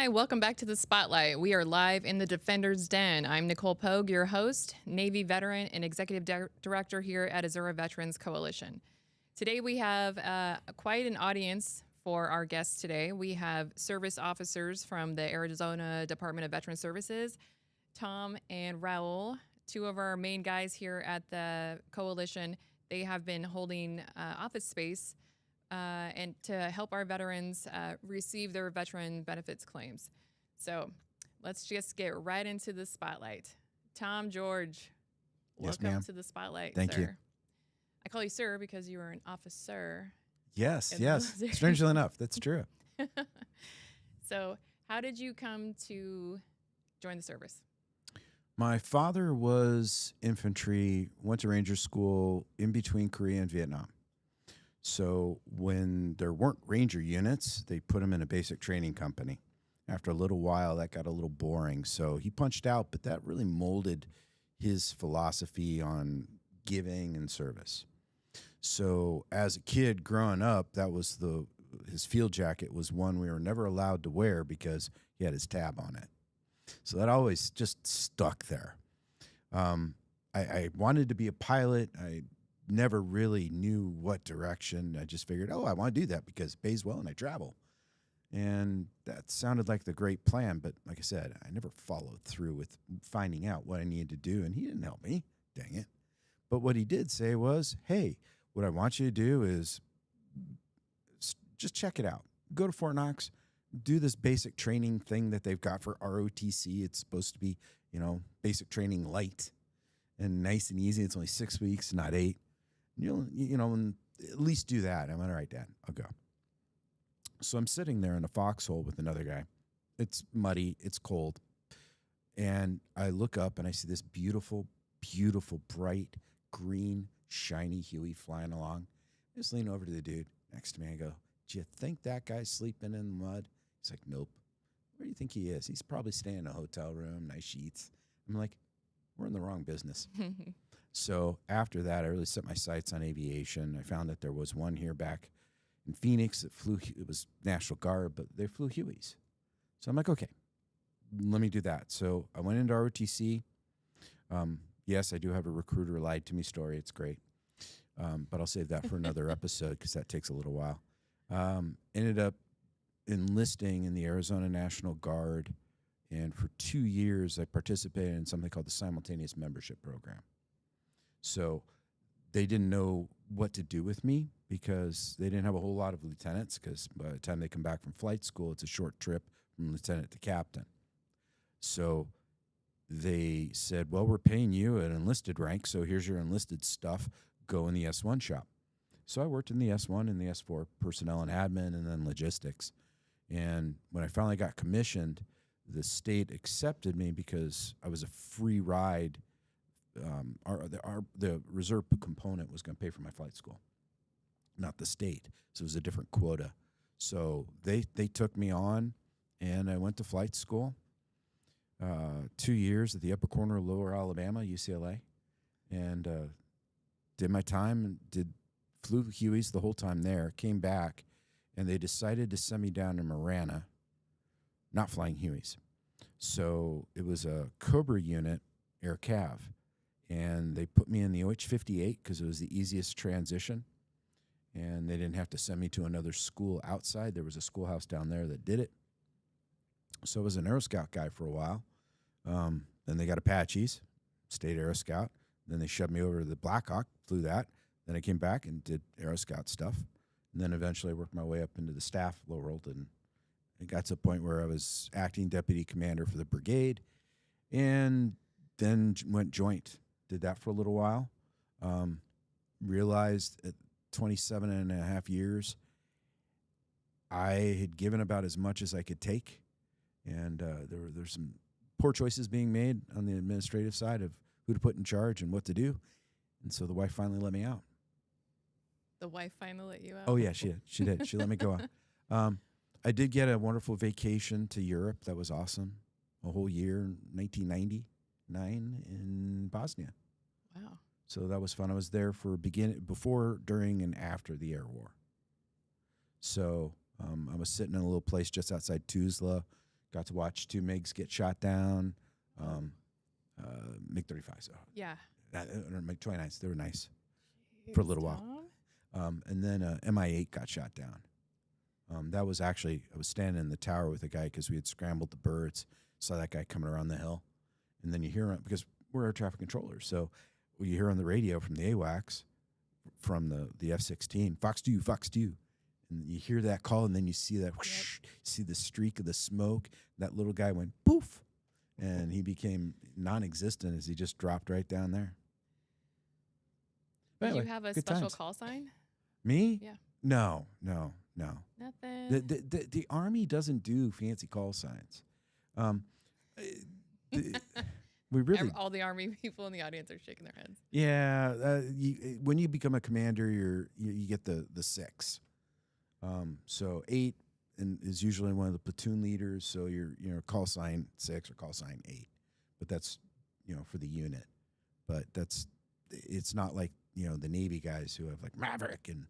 Hi, welcome back to the Spotlight. We are live in the Defender's Den. I'm Nicole Pogue, your host, Navy veteran and Executive Director here at Azura Veterans Coalition. Today we have quite an audience for our guests today. We have service officers from the Arizona Department of Veteran Services, Tom and Raul, two of our main guys here at the coalition. They have been holding office space and to help our veterans receive their veteran benefits claims. So let's just get right into the spotlight. Tom, George, Yes, welcome ma'am. to the spotlight, Thank sir. you. I call you sir because you are an officer. Yes, in the yes. military. Strangely enough, that's true. So how did you come to join the service? My father was infantry, went to Ranger School in between Korea and Vietnam. So when there weren't Ranger units, they put him in a basic training company. After a little while, that got a little boring. So he punched out, but that really molded his philosophy on giving and service. So as a kid growing up, that was his field jacket was one we were never allowed to wear because he had his tab on it. So that always just stuck there. I wanted to be a pilot. I never really knew what direction. I just figured, I want to do that because it pays well and I travel. And that sounded like the great plan. But like I said, I never followed through with finding out what I needed to do. And he didn't help me. Dang it. But what he did say was, hey, what I want you to do is just check it out. Go to Fort Knox, do this basic training thing that they've got for ROTC. It's supposed to be, basic training light and nice and easy. It's only 6 weeks, not 8. And at least do that. I'm all right, Dad, I'll go. So I'm sitting there in a foxhole with another guy. It's muddy, it's cold. And I look up and I see this beautiful, beautiful, bright, green, shiny Huey flying along. I just lean over to the dude next to me. I go, do you think that guy's sleeping in the mud? He's like, nope. Where do you think he is? He's probably staying in a hotel room, nice sheets. I'm like, we're in the wrong business. So after that, I really set my sights on aviation. I found that there was one here back in Phoenix that flew. It was National Guard, but they flew Hueys. So I'm like, okay, let me do that. So I went into ROTC. Yes, I do have a recruiter lied to me story. It's great. But I'll save that for another episode because that takes a little while. Ended up enlisting in the Arizona National Guard. And for 2 years, I participated in something called the Simultaneous Membership Program. So they didn't know what to do with me because they didn't have a whole lot of lieutenants because by the time they come back from flight school, it's a short trip from lieutenant to captain. So they said, well, we're paying you at enlisted rank, so here's your enlisted stuff. Go in the S1 shop. So I worked in the S1 and the S4, personnel and admin, and then logistics. And when I finally got commissioned, the state accepted me because I was a free ride. The reserve component was going to pay for my flight school, not the state. So it was a different quota. So they took me on, and I went to flight school. 2 years at the upper corner of Lower Alabama, UCLA, and did my time and flew Hueys the whole time there. Came back, and they decided to send me down to Marana, not flying Hueys. So it was a Cobra unit, Air Cav, and they put me in the OH-58 because it was the easiest transition, and they didn't have to send me to another school outside. There was a schoolhouse down there that did it. So I was an Aero Scout guy for a while. Then they got Apaches, stayed Aero Scout. Then they shoved me over to the Black Hawk, flew that. Then I came back and did Aero Scout stuff. And then eventually worked my way up into the staff world, and it got to a point where I was acting deputy commander for the brigade, and then went joint. Did that for a little while. Realized at 27 and a half years, I had given about as much as I could take, and there's some poor choices being made on the administrative side of who to put in charge and what to do, and so the wife finally let me out. The wife finally let you out? Oh yeah, she did. She let me go out. I did get a wonderful vacation to Europe. That was awesome. A whole year, 1999 in Bosnia. Wow. So that was fun. I was there for before, during, and after the air war. So I was sitting in a little place just outside Tuzla, Got to watch two MiGs get shot down. MiG-35s. Oh, Yeah. or MiG-29s. They were nice for a little while. And then Mi-8 got shot down. That was actually, I was standing in the tower with a guy because we had scrambled the birds. Saw that guy coming around the hill. And then you hear him, because we're air traffic controllers. So you hear on the radio from the AWACS, from the F-16, Fox 2, Fox 2. And you hear that call, and then you see that, whoosh, see the streak of the smoke. That little guy went poof, and he became non-existent as he just dropped right down there. Did Anyway, you have a good special times. call sign? Me? Yeah. No. Nothing. The Army doesn't do fancy call signs. We really, All the Army people in the audience are shaking their heads. yeah. When you become a commander, you get the 6. So 8 is usually one of the platoon leaders. So you're call sign 6 or call sign 8, but that's for the unit. But it's not like the Navy guys who have like Maverick and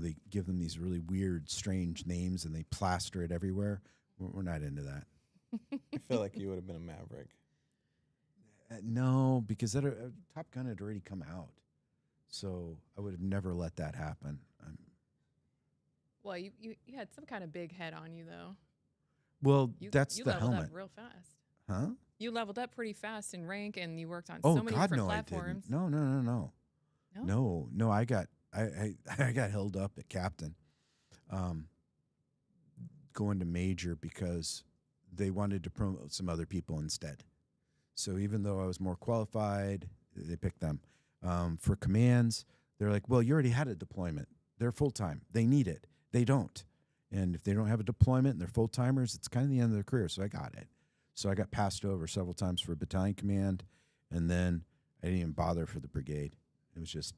they give them these really weird, strange names and they plaster it everywhere. We're not into that. I feel like you would have been a Maverick. No, because Top Gun had already come out, so I would have never let that happen. Well, you had some kind of big head on you, though. Well, You that's the leveled helmet, up real fast. huh? You leveled up pretty fast in rank, and you worked on Oh so many God, different no, platforms. I didn't. No. I got held up at captain, going to major because they wanted to promote some other people instead. So even though I was more qualified, they picked them. For commands, they're like, well, you already had a deployment. They're full-time. They need it. They don't. And if they don't have a deployment and they're full-timers, it's kind of the end of their career. So I got it. So I got passed over several times for battalion command, and then I didn't even bother for the brigade. It was just,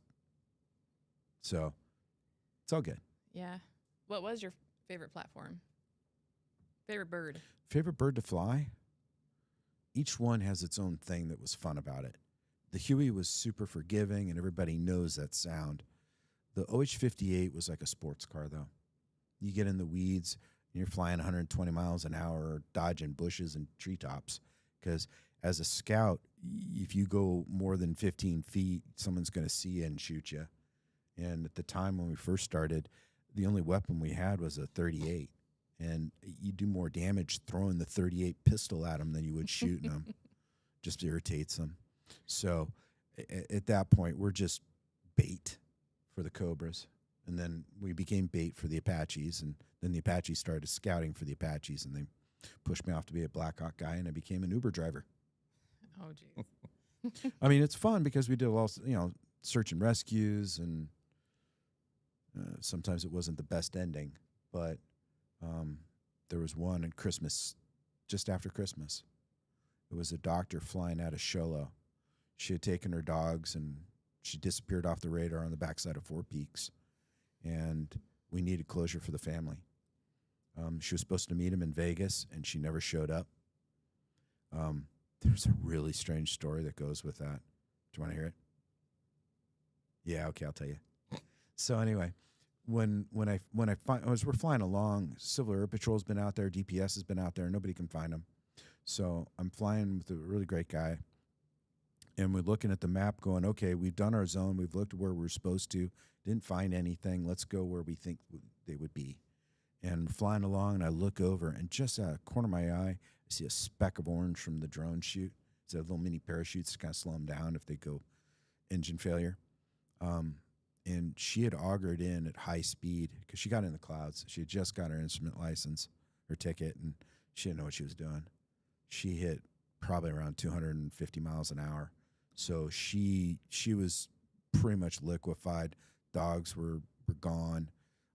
so it's all good. Yeah. What was your favorite platform? Favorite bird? Favorite bird to fly? Each one has its own thing that was fun about it. The Huey was super forgiving, and everybody knows that sound. The OH-58 was like a sports car, though. You get in the weeds, and you're flying 120 miles an hour, dodging bushes and treetops. Because as a scout, if you go more than 15 feet, someone's going to see you and shoot you. And at the time when we first started, the only weapon we had was a 38. And you do more damage throwing the 38 pistol at them than you would shooting them. Just irritates them. So at that point, we're just bait for the Cobras. And then we became bait for the Apaches. And then the Apaches started scouting for the Apaches. And they pushed me off to be a Black Hawk guy. And I became an Uber driver. Oh, geez. I mean, it's fun because we did a lot of, search and rescues. And sometimes it wasn't the best ending. But there was one at Christmas, just after Christmas. It was a doctor flying out of Sholo. She had taken her dogs and she disappeared off the radar on the backside of Four Peaks. And we needed closure for the family. She was supposed to meet him in Vegas and she never showed up. There's a really strange story that goes with that. Do you want to hear it? Yeah, okay, I'll tell you. So anyway, as we're flying along, Civil Air Patrol's been out there, DPS has been out there, nobody can find them. So I'm flying with a really great guy, and we're looking at the map going, okay, we've done our zone, we've looked where we're supposed to, didn't find anything, let's go where we think they would be. And flying along, and I look over, and just out of the corner of my eye, I see a speck of orange from the drone chute. It's a little mini parachutes to kind of slow them down if they go engine failure. And she had augured in at high speed because she got in the clouds. She had just got her instrument license, her ticket, and she didn't know what she was doing. She hit probably around 250 miles an hour. So she was pretty much liquefied. Dogs were gone.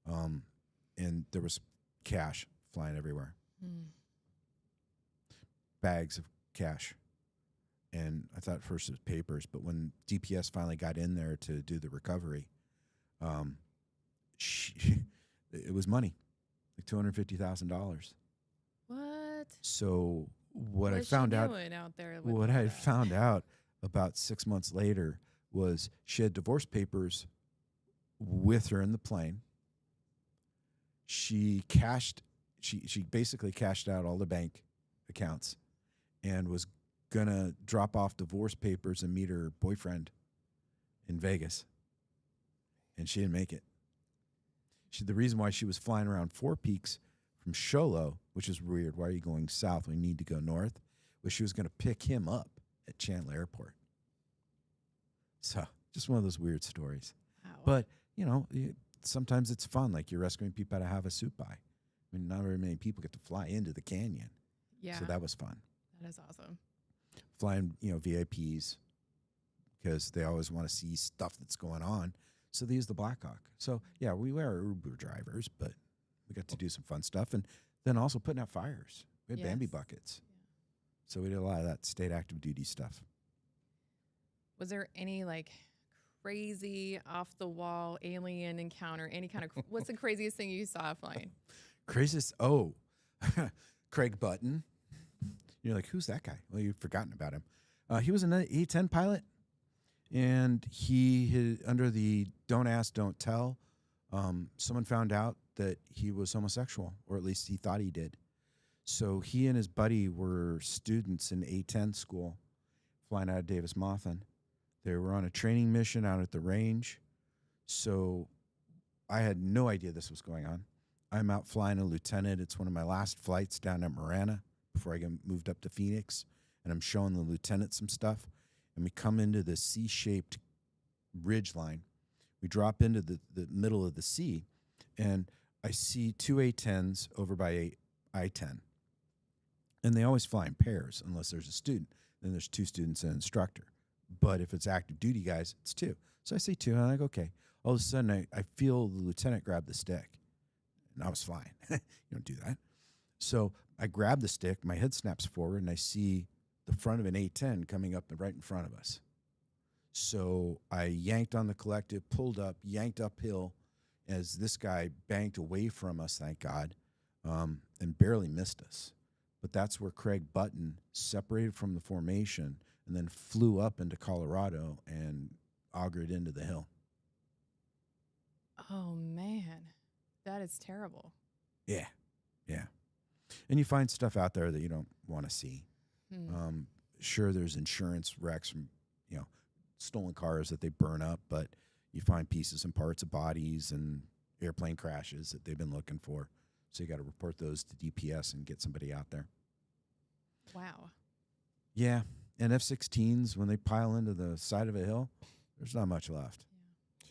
And there was cash flying everywhere. Bags of cash. And I thought first it was papers, but when DPS finally got in there to do the recovery, it was money, like $250,000. What? So what I was found she out, doing out there with what all I that? found out about 6 months later was she had divorce papers with her in the plane. She basically cashed out all the bank accounts and was going to drop off divorce papers and meet her boyfriend in Vegas. And she didn't make it. The reason why she was flying around Four Peaks from Sholo, which is weird. Why are you going south when you need to go north? Was she was going to pick him up at Chandler Airport. So just one of those weird stories. Wow. But, sometimes it's fun. Like you're rescuing people out of Havasupai. I mean, not very many people get to fly into the canyon. Yeah. So that was fun. That is awesome. Flying, VIPs because they always want to see stuff that's going on. So they use the Blackhawk. So, yeah, we were Uber drivers, but we got to do some fun stuff. And then also putting out fires. We had Bambi buckets. Yeah. So we did a lot of that state active duty stuff. Was there any crazy off the wall alien encounter? Any kind of what's the craziest thing you saw flying? Craziest? Craig Button. You're like, who's that guy? Well, you've forgotten about him. He was an A-10 pilot, and he under the don't ask, don't tell. Someone found out that he was homosexual, or at least he thought he did. So he and his buddy were students in A-10 school, flying out of Davis-Monthan. They were on a training mission out at the range. So I had no idea this was going on. I'm out flying a lieutenant. It's one of my last flights down at Marana before I get moved up to Phoenix. And I'm showing the lieutenant some stuff. And we come into the C-shaped ridge line. We drop into the middle of the sea. And I see two A-10s over by I-10. And they always fly in pairs unless there's a student. Then there's two students and an instructor. But if it's active duty guys, it's two. So I say two, and I'm like, okay. All of a sudden, I feel the lieutenant grab the stick. And I was flying. You don't do that. So I grab the stick, my head snaps forward, and I see the front of an A-10 coming up right in front of us. So I yanked on the collective, pulled up, yanked uphill as this guy banked away from us, thank God, and barely missed us. But that's where Craig Button separated from the formation and then flew up into Colorado and augured into the hill. Oh, man. That is terrible. Yeah. And you find stuff out there that you don't want to see. Sure, there's insurance wrecks from, stolen cars that they burn up, but you find pieces and parts of bodies and airplane crashes that they've been looking for. So you got to report those to DPS and get somebody out there. Wow. Yeah. And F-16s, when they pile into the side of a hill, there's not much left. Yeah.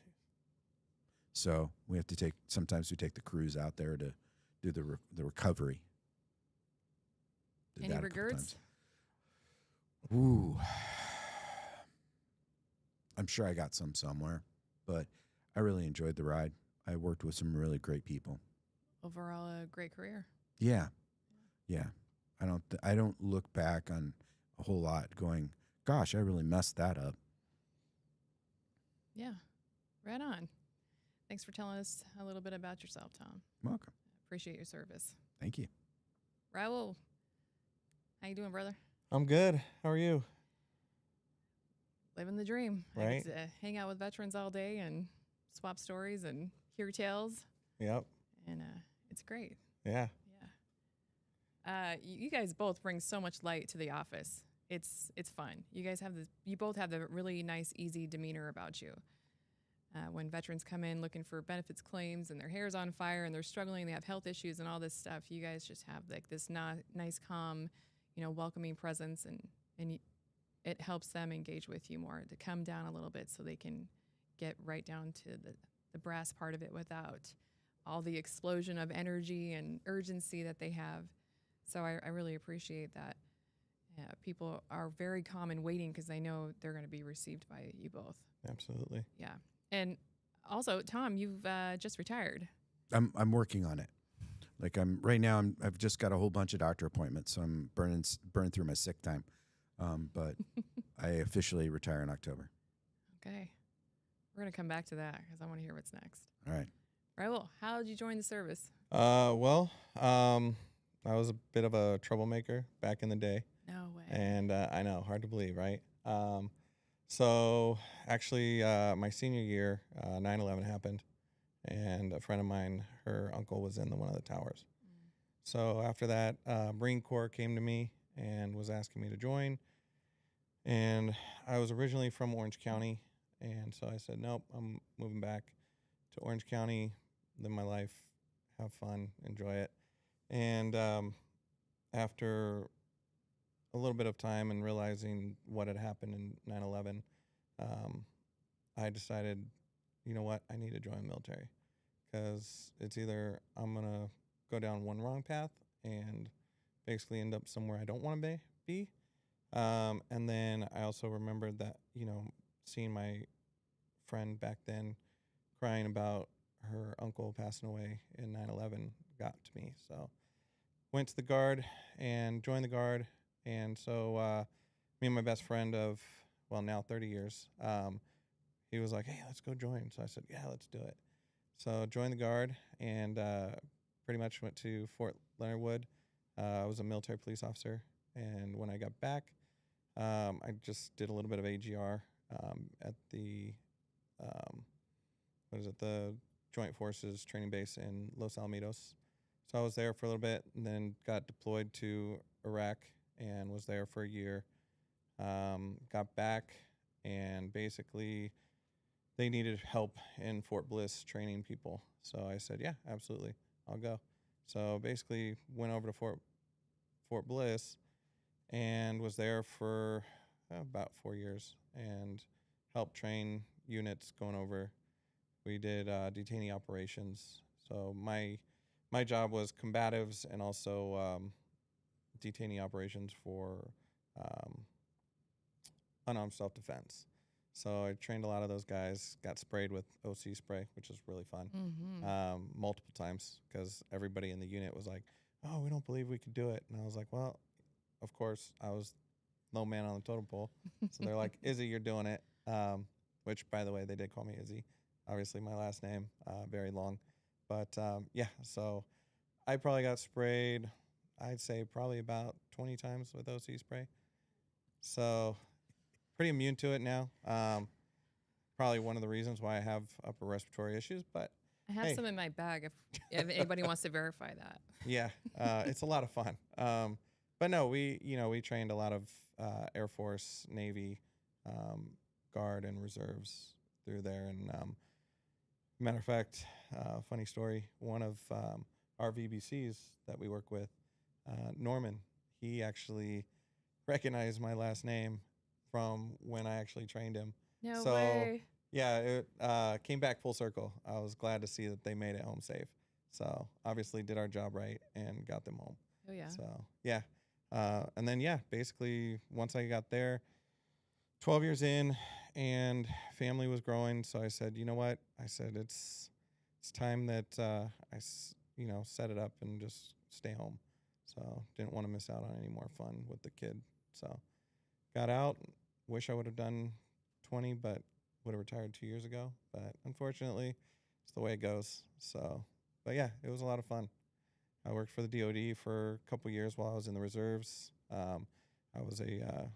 So we have to sometimes we take the crews out there to do the recovery. Did Any that a couple regrets? times. Ooh. I'm sure I got some somewhere, but I really enjoyed the ride. I worked with some really great people. Overall, a great career. Yeah. I don't look back on a whole lot going, gosh, I really messed that up. Yeah. Right on. Thanks for telling us a little bit about yourself, Tom. Welcome. Appreciate your service. Thank you. Raul, how you doing, brother? I'm good. How are you? Living the dream. I Right. get to hang out with veterans all day and swap stories and hear tales, Yep. and it's great. Yeah. You guys both bring so much light to the office. It's fun. You both have the really nice, easy demeanor about you. When veterans come in looking for benefits claims and their hair's on fire and they're struggling, they have health issues and all this stuff, you guys just have this nice, calm, welcoming presence, and it helps them engage with you more, to come down a little bit so they can get right down to the brass part of it without all the explosion of energy and urgency that they have. So I really appreciate that. People are very calm and waiting because they know they're going to be received by you both. Absolutely. Yeah. And also, Tom, you've just retired. I'm working on it. Like I've just got a whole bunch of doctor appointments, so I'm burning through my sick time. But I officially retire in October. Okay. We're going to come back to that because I want to hear what's next. All right. Raul, how did you join the service? I was a bit of a troublemaker back in the day. No way. And I know, hard to believe, right? So actually, my senior year, 9/11 happened, and a friend of mine, her uncle was in one of the towers. So after that, Marine Corps came to me and was asking me to join. And I was originally from Orange County. And so I said, nope, I'm moving back to Orange County, live my life, have fun, enjoy it. And after a little bit of time and realizing what had happened in 9/11, I decided, you know what, I need to join the military because it's either I'm going to go down one wrong path and basically end up somewhere I don't want to be. And then I also remembered that, seeing my friend back then crying about her uncle passing away in 9/11 got to me. So went to the Guard and joined the Guard. And so me and my best friend of, well, now 30 years, he was like, hey, let's go join. So I said, yeah, let's do it. So joined the Guard and pretty much went to Fort Leonard Wood. I was a military police officer. And when I got back, I just did a little bit of AGR at the, the Joint Forces Training Base in Los Alamitos. So I was there for a little bit and then got deployed to Iraq and was there for a year. Got back and basically they needed help in Fort Bliss training people. So I said, yeah, absolutely, I'll go. So basically went over to Fort Bliss and was there for about 4 years and helped train units going over. We did detainee operations. So my job was combatives and also detainee operations for unarmed self-defense. So I trained a lot of those guys, got sprayed with OC spray, which was really fun, multiple times because everybody in the unit was like, oh, we don't believe we could do it. And I was like, well, of course, I was low man on the totem pole. So they're like, Izzy, you're doing it, which, by the way, they did call me Izzy. Obviously, my last name, very long. But, yeah, so I probably got sprayed, I'd say probably about 20 times with OC spray. So pretty immune to it now. Probably one of the reasons why I have upper respiratory issues, but I have some in my bag if anybody wants to verify that. Yeah, it's a lot of fun. But no, we trained a lot of Air Force, Navy, Guard, and reserves through there. And matter of fact, funny story, one of our VBCs that we work with, Norman, he actually recognized my last name from when I actually trained him. No So, way. yeah, it came back full circle. I was glad to see that they made it home safe. So obviously did our job right and got them home. Oh, yeah. So, yeah. And then, yeah, basically once I got there, 12 years in and family was growing. So I said, you know what? I said, it's time that set it up and just stay home. So didn't want to miss out on any more fun with the kid. So got out. Wish I would have done 20, but would have retired 2 years ago. But unfortunately, it's the way it goes. So, but yeah, it was a lot of fun. I worked for the DoD for a couple years while I was in the reserves. I was a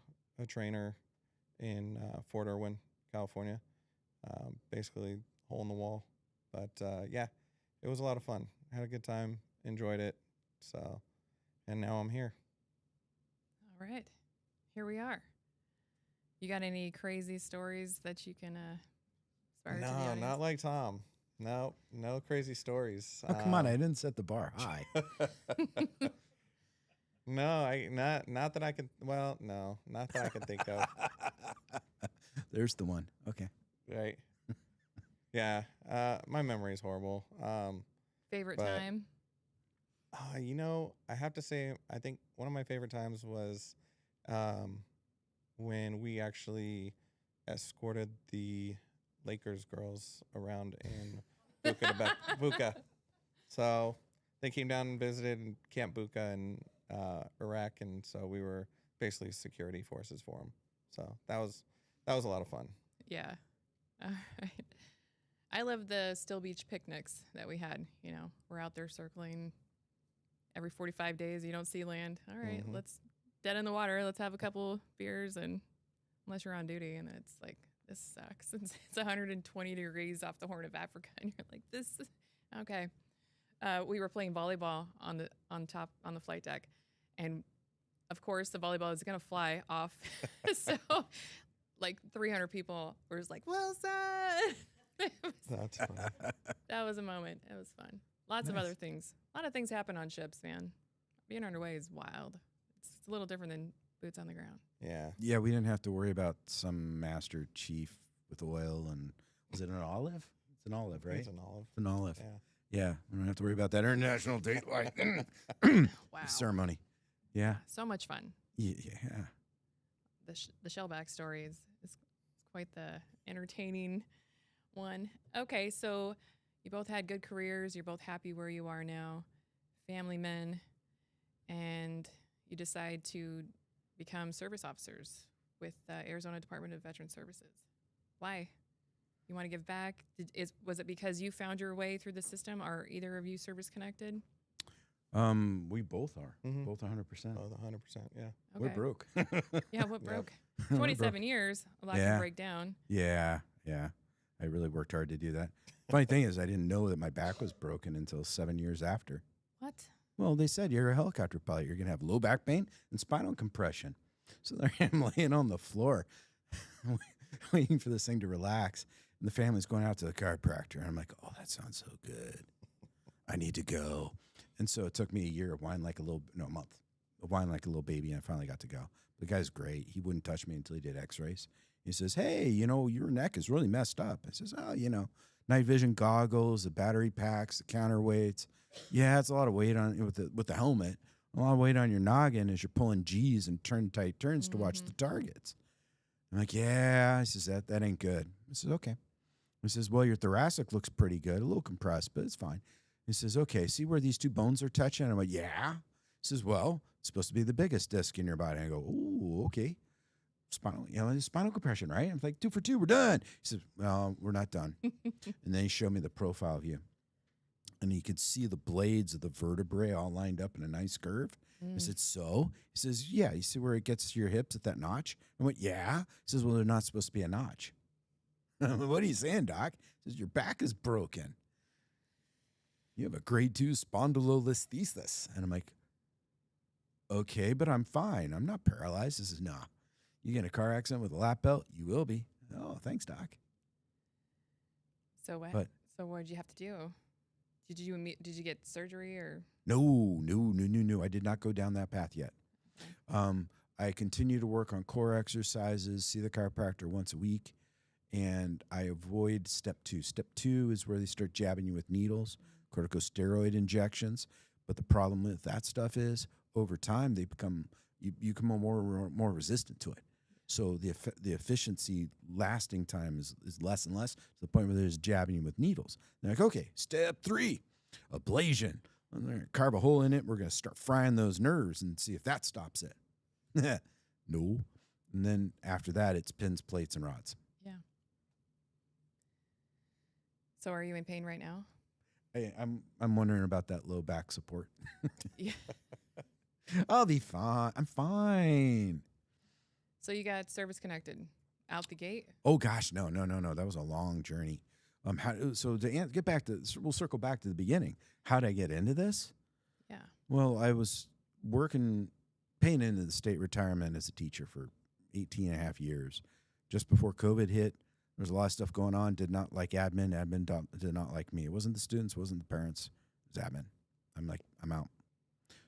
trainer in Fort Irwin, California. Basically, hole in the wall. But yeah, it was a lot of fun. Had a good time, enjoyed it. So, and now I'm here. All right, here we are. You got any crazy stories that you can inspire to the No, audience? not like Tom. No crazy stories. Oh, come on. I didn't set the bar high. No, not that I can. Well, no, not that I can think of. There's the one. Okay. Right. Yeah. My memory is horrible. Favorite but- time? I have to say, I think one of my favorite times was when we actually escorted the Lakers girls around in Buka. So they came down and visited Camp Buka in Iraq, and so we were basically security forces for them. So that was a lot of fun. Yeah. All right. I love the Still Beach picnics that we had. We're out there circling every 45 days. You don't see land. All right, let's dead in the water. Let's have a couple beers, and unless you're on duty, and it's like, this sucks. It's 120 degrees off the Horn of Africa, and you're like, this. Okay. We were playing volleyball on on top on the flight deck, and of course the volleyball is gonna fly off. So, like 300 people were just like Wilson. That's funny. That was a moment. It was fun. Lots of Nice. other things. A lot of things happen on ships, man. Being underway is wild. It's a little different than boots on the ground. Yeah. Yeah, we didn't have to worry about some master chief with oil and was it an olive? It's an olive, right? It's an olive. It's an olive. Yeah. Yeah, we don't have to worry about that international date like Wow. ceremony. Yeah. So much fun. Yeah. The shellback story is quite the entertaining one. Okay, so you both had good careers. You're both happy where you are now, family men, and you decide to become service officers with Arizona Department of Veteran Services. Why? You want to give back? Was it because you found your way through the system? Are either of you service connected? We both are. Mhm. Both 100%. Oh, the 100%. Yeah. We're broke. Yeah, what Yep. broke? We're 27 years. A lot Yeah. can break down. Yeah. I really worked hard to do that. Funny thing is, I didn't know that my back was broken until 7 years after. What? Well, they said you're a helicopter pilot. You're going to have low back pain and spinal compression. So there I am laying on the floor waiting for this thing to relax. And the family's going out to the chiropractor. And I'm like, oh, that sounds so good. I need to go. And so it took me a year of whining like a month of whining like a little baby. And I finally got to go. The guy's great. He wouldn't touch me until he did x-rays. He says, hey, your neck is really messed up. I says, oh, night vision goggles, the battery packs, the counterweights. Yeah, it's a lot of weight on with the helmet. A lot of weight on your noggin as you're pulling G's and tight turns to watch the targets. I'm like, yeah. I says, that ain't good. I says, okay. He says, well, your thoracic looks pretty good, a little compressed, but it's fine. He says, okay, see where these two bones are touching? I'm like, yeah. He says, well, it's supposed to be the biggest disc in your body. I go, ooh, okay. Spinal compression, right? I'm like, 2 for 2, we're done. He says, well, we're not done. And then he showed me the profile view. And he could see the blades of the vertebrae all lined up in a nice curve. I said, so? He says, yeah. You see where it gets to your hips at that notch? I went, yeah. He says, well, they're not supposed to be a notch. I'm like, what are you saying, Doc? He says, your back is broken. You have a grade 2 spondylolisthesis. And I'm like, okay, but I'm fine. I'm not paralyzed. He says, nah. You get in a car accident with a lap belt, you will be. Oh, thanks, Doc. So what? But- So what did you have to do? Did you get surgery or? No. I did not go down that path yet. I continue to work on core exercises, see the chiropractor once a week, and I avoid step 2. Step 2 is where they start jabbing you with needles, corticosteroid injections. But the problem with that stuff is over time they become you become more resistant to it. So the efficiency lasting time is less and less to the point where they're just jabbing you with needles. They're like, okay, step 3, ablation. I'm going to carve a hole in it. We're going to start frying those nerves and see if that stops it. No. And then after that, it's pins, plates, and rods. Yeah. So are you in pain right now? Hey, I'm wondering about that low back support. Yeah. I'll be fine. I'm fine. So you got service connected out the gate? Oh gosh, no. That was a long journey. Get back to, we'll circle back to the beginning. How did I get into this? Yeah. Well, I was paying into the state retirement as a teacher for 18 and a half years. Just before COVID hit, there was a lot of stuff going on. Did not like admin. Admin did not like me. It wasn't the students, wasn't the parents. It was admin. I'm like, I'm out.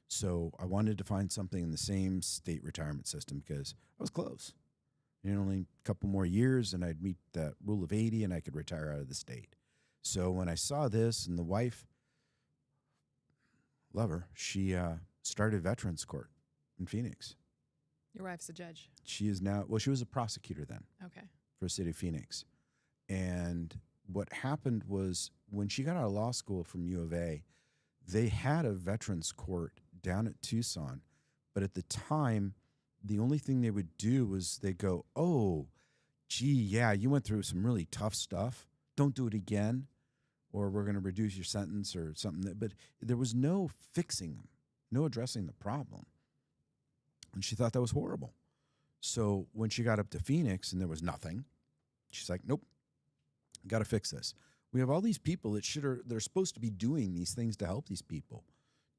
So I wanted to find something in the same state retirement system because I was close. Only a couple more years and I'd meet that rule of 80 and I could retire out of the state. So when I saw this and the wife, love her, she started Veterans Court in Phoenix. Your wife's a judge. She is now, she was a prosecutor then Okay. for the city of Phoenix. And what happened was when she got out of law school from U of A, they had a Veterans Court down at Tucson. But at the time, the only thing they would do was they go, oh, gee, yeah, you went through some really tough stuff. Don't do it again, or we're going to reduce your sentence or something. But there was no fixing them, no addressing the problem. And she thought that was horrible. So when she got up to Phoenix and there was nothing, she's like, nope, got to fix this. We have all these people that they're supposed to be doing these things to help these people.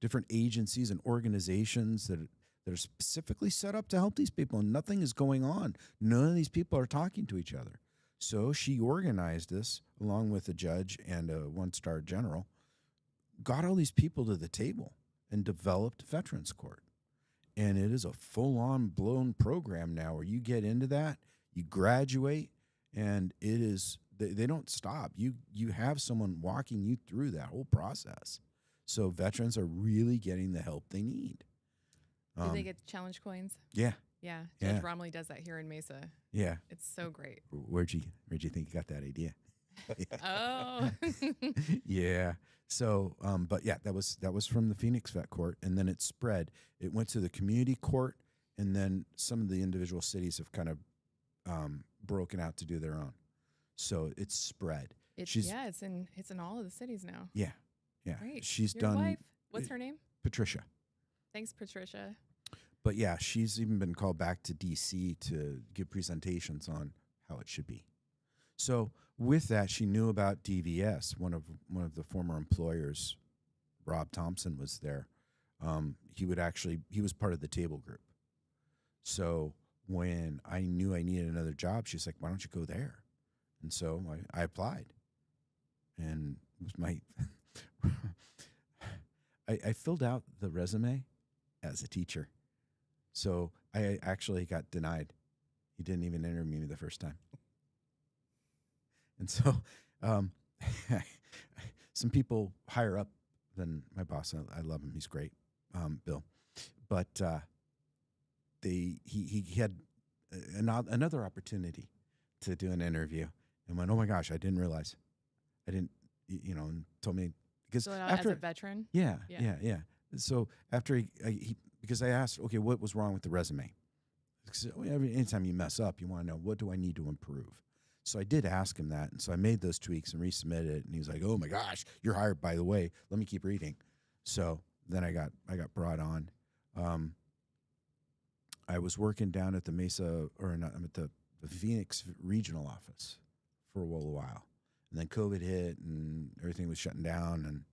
different agencies and organizations that are specifically set up to help these people, and nothing is going on. None of these people are talking to each other. So she organized this along with a judge and a one-star general, got all these people to the table, and developed Veterans Court. And it is a full-on blown program now where you get into that, you graduate, and it is they don't stop. You have someone walking you through that whole process. So veterans are really getting the help they need. Do they get challenge coins? Yeah. Yeah. Judge Yeah. Romley does that here in Mesa. Yeah. It's so great. Where'd you think you got that idea? Oh. Yeah. So, but yeah, that was from the Phoenix Vet Court, and then it spread. It went to the community court, and then some of the individual cities have kind of broken out to do their own. So it's spread. It's in all of the cities now. Yeah. Yeah. Great. She's Your done. wife, what's her name? Patricia. Thanks, Patricia. But yeah, she's even been called back to DC to give presentations on how it should be. So with that, she knew about DVS. One of the former employers, Rob Thompson, was there. He was part of the table group. So when I knew I needed another job, she's like, "Why don't you go there?" And so I applied, and it was my. I filled out the resume as a teacher. So I actually got denied. He didn't even interview me the first time. And so some people higher up than my boss, I love him, he's great, Bill. But he had another opportunity to do an interview and went, "Oh my gosh, I didn't realize." I didn't, and told me, because after, as a veteran? Yeah. So after because I asked, okay, what was wrong with the resume? Because anytime you mess up, you want to know, what do I need to improve? So I did ask him that, and so I made those tweaks and resubmitted it, and he was like, "Oh my gosh, you're hired, by the way. Let me keep reading." So then I got brought on. I was working down at the Mesa, I'm at the Phoenix regional office for a while. And then COVID hit and everything was shutting down. And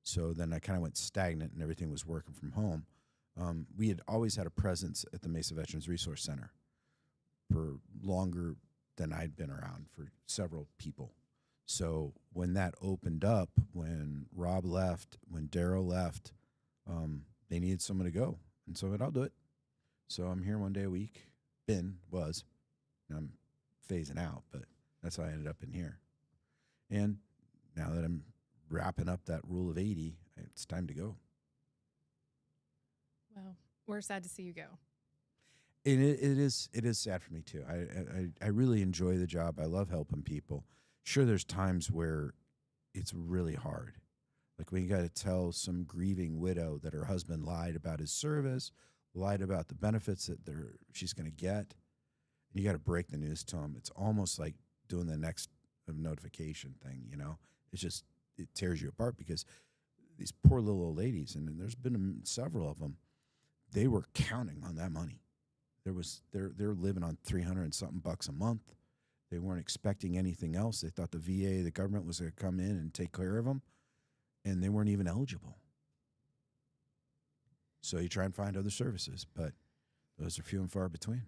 so then I kind of went stagnant and everything was working from home. We had always had a presence at the Mesa Veterans Resource Center for longer than I'd been around, for several people. So when that opened up, when Rob left, when Daryl left, they needed someone to go. And so I'll do it. So I'm here one day a week. Was. I'm phasing out, but that's how I ended up in here. And now that I'm wrapping up that rule of 80, it's time to go. Well, we're sad to see you go. And it is sad for me too. I really enjoy the job. I love helping people. Sure, there's times where it's really hard. Like when you got to tell some grieving widow that her husband lied about his service, lied about the benefits that she's going to get. And you got to break the news to them. It's almost like doing the next notification thing, it tears you apart, because these poor little old ladies, and there's been several of them, they were counting on that money. They're living on $300 and something a month. They weren't expecting anything else. They thought the VA, the government, was going to come in and take care of them, and they weren't even eligible. So you try and find other services, but those are few and far between.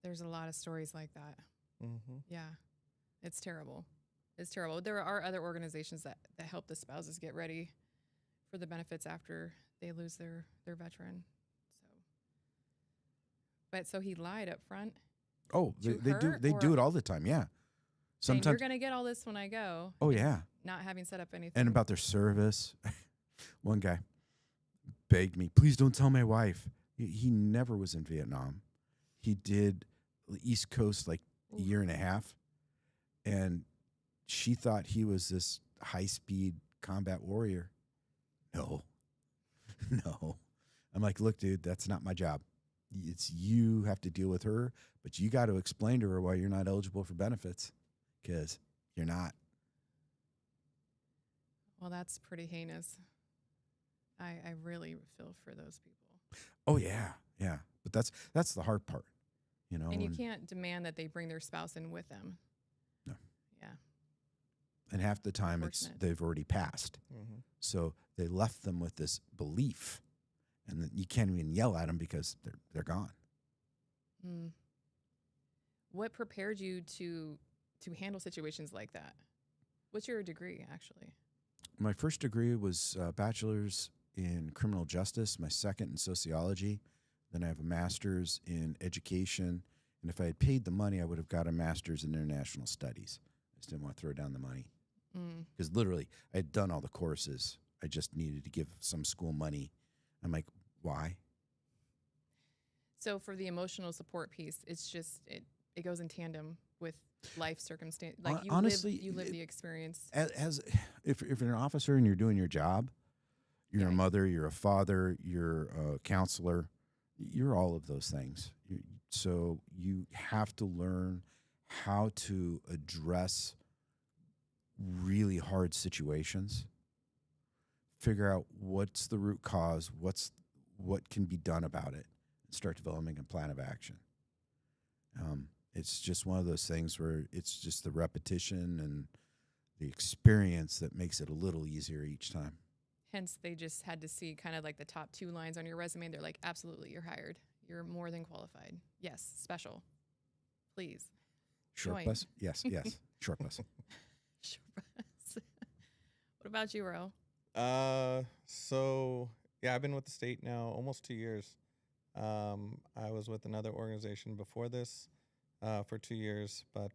There's a lot of stories like that. Mm-hmm. Yeah, it's terrible. It's terrible. There are other organizations that help the spouses get ready for the benefits after they lose their veteran. So he lied up front. Oh, they do it all the time. Yeah. Sometimes you're going to get all this when I go. Oh yeah. Not having set up anything. And about their service. One guy begged me, "Please don't tell my wife." He never was in Vietnam. He did the East Coast like a year and a half, and she thought he was this high-speed combat warrior. No. I'm like, "Look, dude, that's not my job. You have to deal with her, but you got to explain to her why you're not eligible for benefits, because you're not." Well, that's pretty heinous. I really feel for those people. Oh yeah. But that's the hard part, And you can't demand that they bring their spouse in with them. No. Yeah. And half the time Unfortunate. they've already passed. Mm-hmm. So they left them with this belief, and that you can't even yell at them because they're gone. Mm. What prepared you to handle situations like that? What's your degree, actually? My first degree was a bachelor's in criminal justice, my second in sociology. Then I have a master's in education. And if I had paid the money, I would have got a master's in international studies. I just didn't want to throw down the money. Because literally, I had done all the courses. I just needed to give some school money. I'm like, why? So for the emotional support piece, it's just it goes in tandem with life circumstance. Like Honestly, you live the experience. As if you're an officer and you're doing your job, you're a Yeah. mother, you're a father, you're a counselor, you're all of those things. So you have to learn how to address really hard situations, figure out what's the root cause, what can be done about it, and start developing a plan of action. It's just one of those things where it's just the repetition and the experience that makes it a little easier each time. Hence, they just had to see kind of like the top 2 lines on your resume. They're like, absolutely, you're hired. You're more than qualified. Yes, special. Please. Short Join. bus? Yes, yes. Short bus. Sure. What about you, Ro? So yeah, I've been with the state now almost 2 years. I was with another organization before this for 2 years, but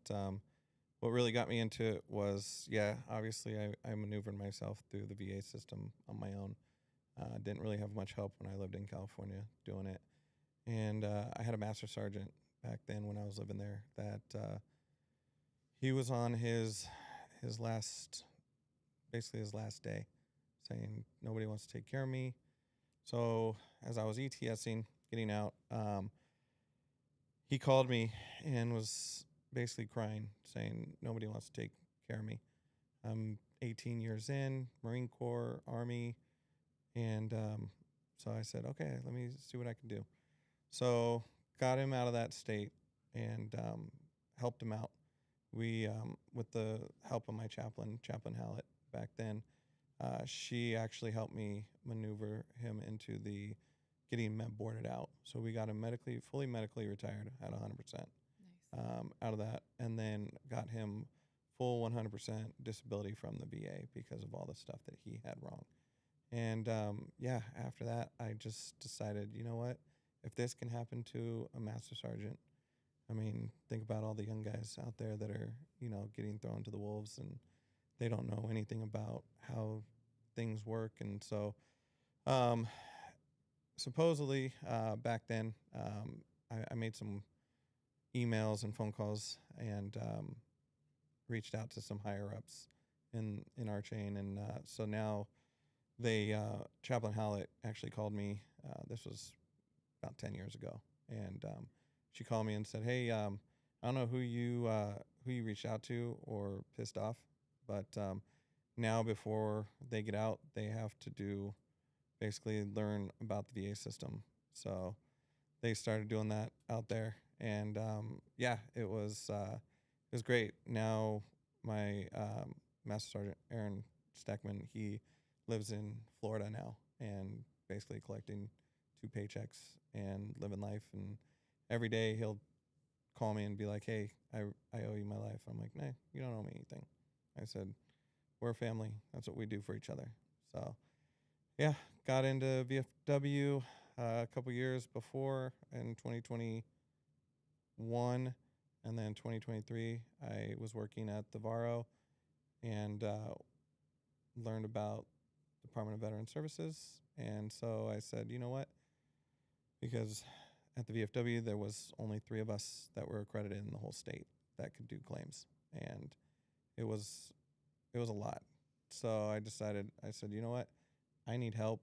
what really got me into it was, obviously I maneuvered myself through the VA system on my own. Didn't really have much help when I lived in California doing it. And I had a master sergeant back then when I was living there that he was on his last, basically his last day, saying nobody wants to take care of me. So as I was ETSing, getting out, he called me and was basically crying, saying nobody wants to take care of me. I'm 18 years in, Marine Corps, Army, and so I said, okay, let me see what I can do. So got him out of that state and helped him out. We, with the help of my chaplain Hallett back then, she actually helped me maneuver him into the getting med boarded out. So we got him fully medically retired at 100%. Nice. Out of that, and then got him full 100% disability from the VA because of all the stuff that he had wrong. And after that, I just decided, you know what? If this can happen to a master sergeant, I mean, think about all the young guys out there that are, getting thrown to the wolves and they don't know anything about how things work. And so, supposedly, back then, I made some emails and phone calls and reached out to some higher ups in our chain. And so now Chaplain Hallett actually called me. This was about 10 years ago. And she called me and said, hey, I don't know who you reached out to or pissed off, but now before they get out, they have to basically learn about the VA system. So they started doing that out there. And it was great. Now my Master Sergeant Aaron Steckman, he lives in Florida now and basically collecting 2 paychecks and living life. And every day he'll call me and be like, hey, I owe you my life. I'm like, nah, you don't owe me anything. I said, we're a family. That's what we do for each other. So yeah, got into VFW a couple years before in 2021. And then 2023, I was working at the VARO and learned about Department of Veteran Services. And so I said, you know what? Because at the VFW, there was only 3 of us that were accredited in the whole state that could do claims. And it was a lot. So I said, you know what? I need help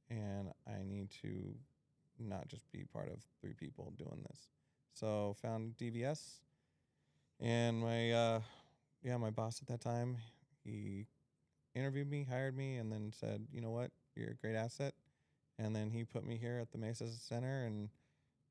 and I need to not just be part of 3 people doing this. So found DVS and my boss at that time, he interviewed me, hired me, and then said, you know what, you're a great asset. And then he put me here at the Mesa Center and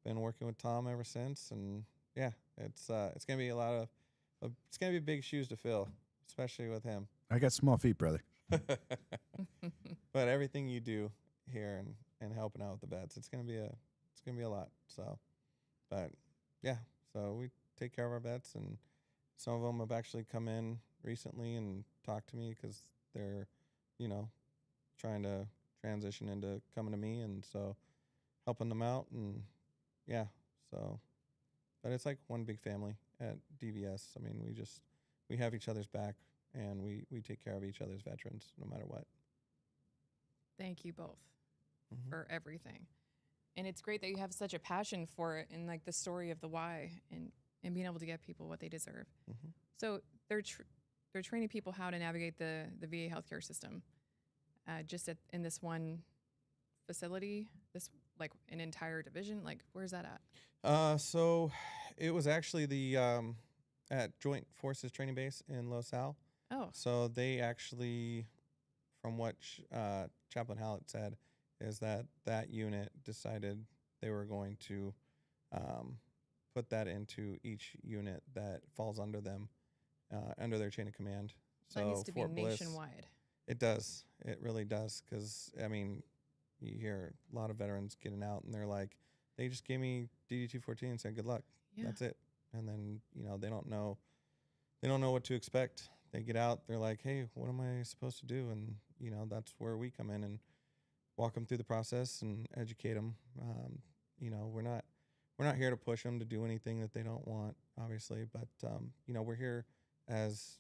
been working with Tom ever since. And yeah, it's gonna be it's gonna be big shoes to fill. especially with him. I got small feet, brother. But everything you do here and helping out with the vets, it's gonna be a lot. So, but yeah, so we take care of our vets, and some of them have actually come in recently and talked to me because they're, you know, trying to transition into coming to me, and so helping them out, and yeah, so, but it's like one big family at DVS. I mean, we have each other's back, and we take care of each other's veterans no matter what. Thank you both Mhm. for everything. And it's great that you have such a passion for it and like the story of the why and being able to get people what they deserve. Mhm. So they're training people how to navigate the VA healthcare system, just in this one facility, this like an entire division. Like, where's that at? So it was actually the at Joint Forces Training Base in Los Al. Oh, So they actually, from what Chaplain Hallett said, is that unit decided they were going to put that into each unit that falls under them, under their chain of command. that So needs to be Fort Bliss, nationwide. it does. It really does. Because, I mean, you hear a lot of veterans getting out and they're like, they just gave me DD 214 and said, good luck. Yeah. That's it. And then, they don't know what to expect. They get out, they're like, hey, what am I supposed to do? And, that's where we come in and walk them through the process and educate them. We're not here to push them to do anything that they don't want, obviously, but, we're here as,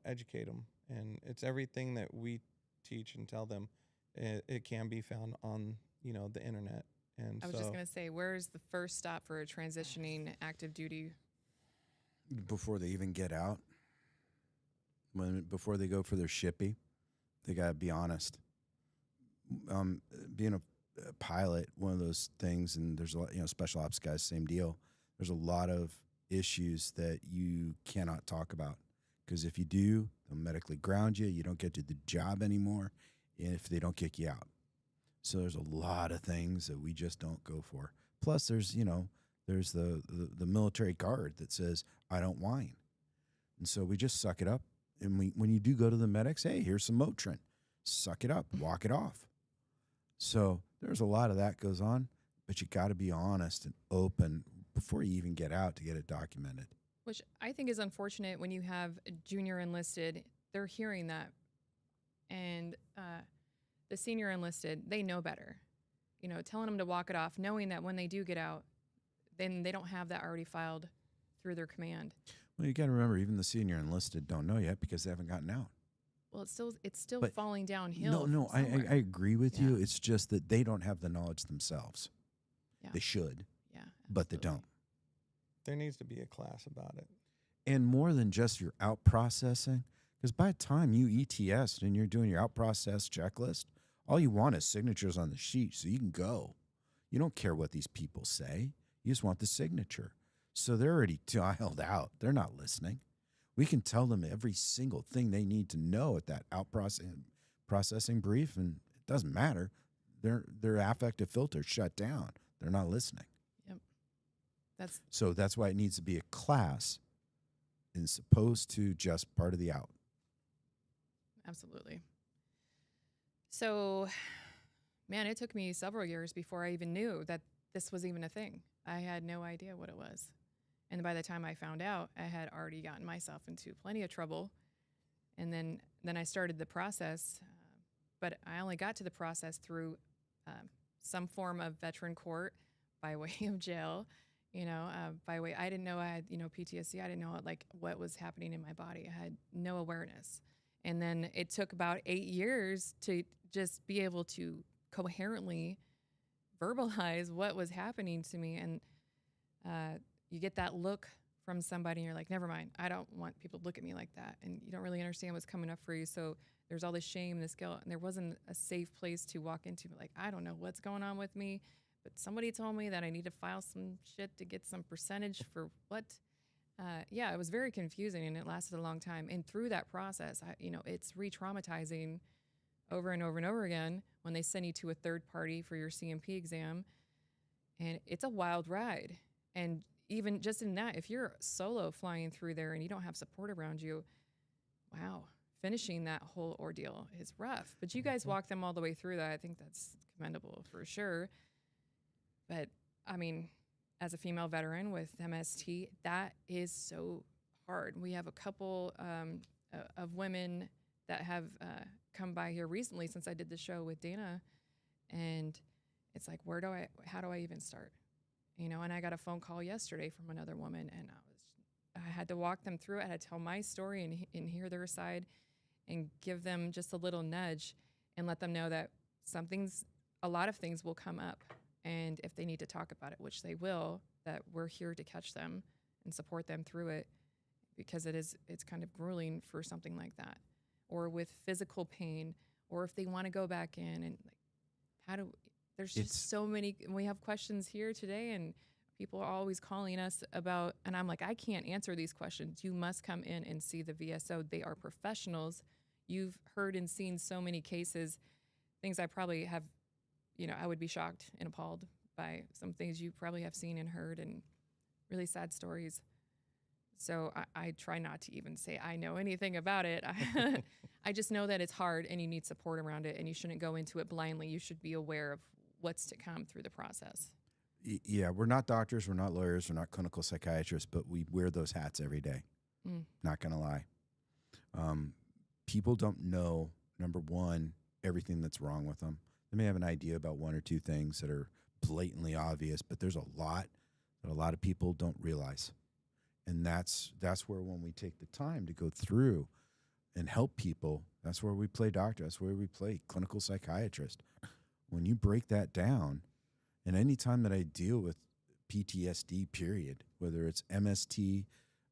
educate them. And it's everything that we teach and tell them. It can be found on, the internet. And I was just going to say, where's the first stop for a transitioning active duty? Before they even get out, before they go for their shippy, they got to be honest. Being a pilot, one of those things, and there's a lot, special ops guys, same deal. There's a lot of issues that you cannot talk about, because if you do, they'll medically ground you. You don't get to the job anymore if they don't kick you out. So there's a lot of things that we just don't go for. Plus, there's the military guard that says, I don't whine. And so we just suck it up. And when you do go to the medics, hey, here's some Motrin. Suck it up, walk it off. So there's a lot of that goes on, but you got to be honest and open before you even get out to get it documented. Which I think is unfortunate when you have a junior enlisted. They're hearing that. And the senior enlisted, they know better. Telling them to walk it off, knowing that when they do get out, then they don't have that already filed through their command. Well, you got to remember, even the senior enlisted don't know yet because they haven't gotten out. Well, it's still But falling downhill. No, I agree with Yeah. you. It's just that they don't have the knowledge themselves. Yeah. They should, Yeah, but they absolutely. don't. there needs to be a class about it. And more than just your out processing, because by the time you ETS and you're doing your out process checklist, all you want is signatures on the sheet so you can go. You don't care what these people say. You just want the signature. So they're already dialed out. They're not listening. We can tell them every single thing they need to know at that out processing brief, and it doesn't matter. Their affective filter shut down. They're not listening. Yep. That's why it needs to be a class as opposed to just part of the out. Absolutely. So, man, it took me several years before I even knew that this was even a thing. I had no idea what it was. And by the time I found out, I had already gotten myself into plenty of trouble. And then I started the process, but I only got to the process through some form of veteran court by way of jail. I didn't know I had, PTSD. I didn't know what was happening in my body. I had no awareness. And then it took about 8 years to just be able to coherently verbalize what was happening to me. And you get that look from somebody and you're like, never mind. I don't want people to look at me like that. And you don't really understand what's coming up for you. So there's all this shame, this guilt, and there wasn't a safe place to walk into. Like, I don't know what's going on with me, but somebody told me that I need to file some shit to get some percentage for what? It was very confusing and it lasted a long time. And through that process, it's re-traumatizing over and over and over again when they send you to a third party for your CMP exam. And it's a wild ride. And even just in that, if you're solo flying through there and you don't have support around you, Wow. Finishing that whole ordeal is rough. But you guys walked them all the way through that. I think that's commendable for sure. But I mean, as a female veteran with MST, that is so hard. We have a couple of women that have come by here recently since I did the show with Dana, and it's like, how do I even start? You know, and I got a phone call yesterday from another woman, and I had to walk them through it. I had to tell my story and hear their side and give them just a little nudge and let them know that a lot of things will come up. And if they need to talk about it, which they will, that we're here to catch them and support them through it, because it's kind of grueling for something like that. Or with physical pain, or if they want to go back in, and like, there's just so many. We have questions here today, and people are always calling us about, and I'm like, I can't answer these questions. You must come in and see the VSO. They are professionals. You've heard and seen so many cases, things I probably have, I would be shocked and appalled by some things you probably have seen and heard, and really sad stories. So I try not to even say I know anything about it. I just know that it's hard and you need support around it, and you shouldn't go into it blindly. You should be aware of what's to come through the process. Yeah, we're not doctors, we're not lawyers, we're not clinical psychiatrists, but we wear those hats every day. Not going to lie. People don't know, number one, everything that's wrong with them. They may have an idea about one or two things that are blatantly obvious, but there's a lot that a lot of people don't realize. And that's where, when we take the time to go through and help people, that's where we play doctor. That's where we play clinical psychiatrist. When you break that down, and any time that I deal with PTSD, period, whether it's MST,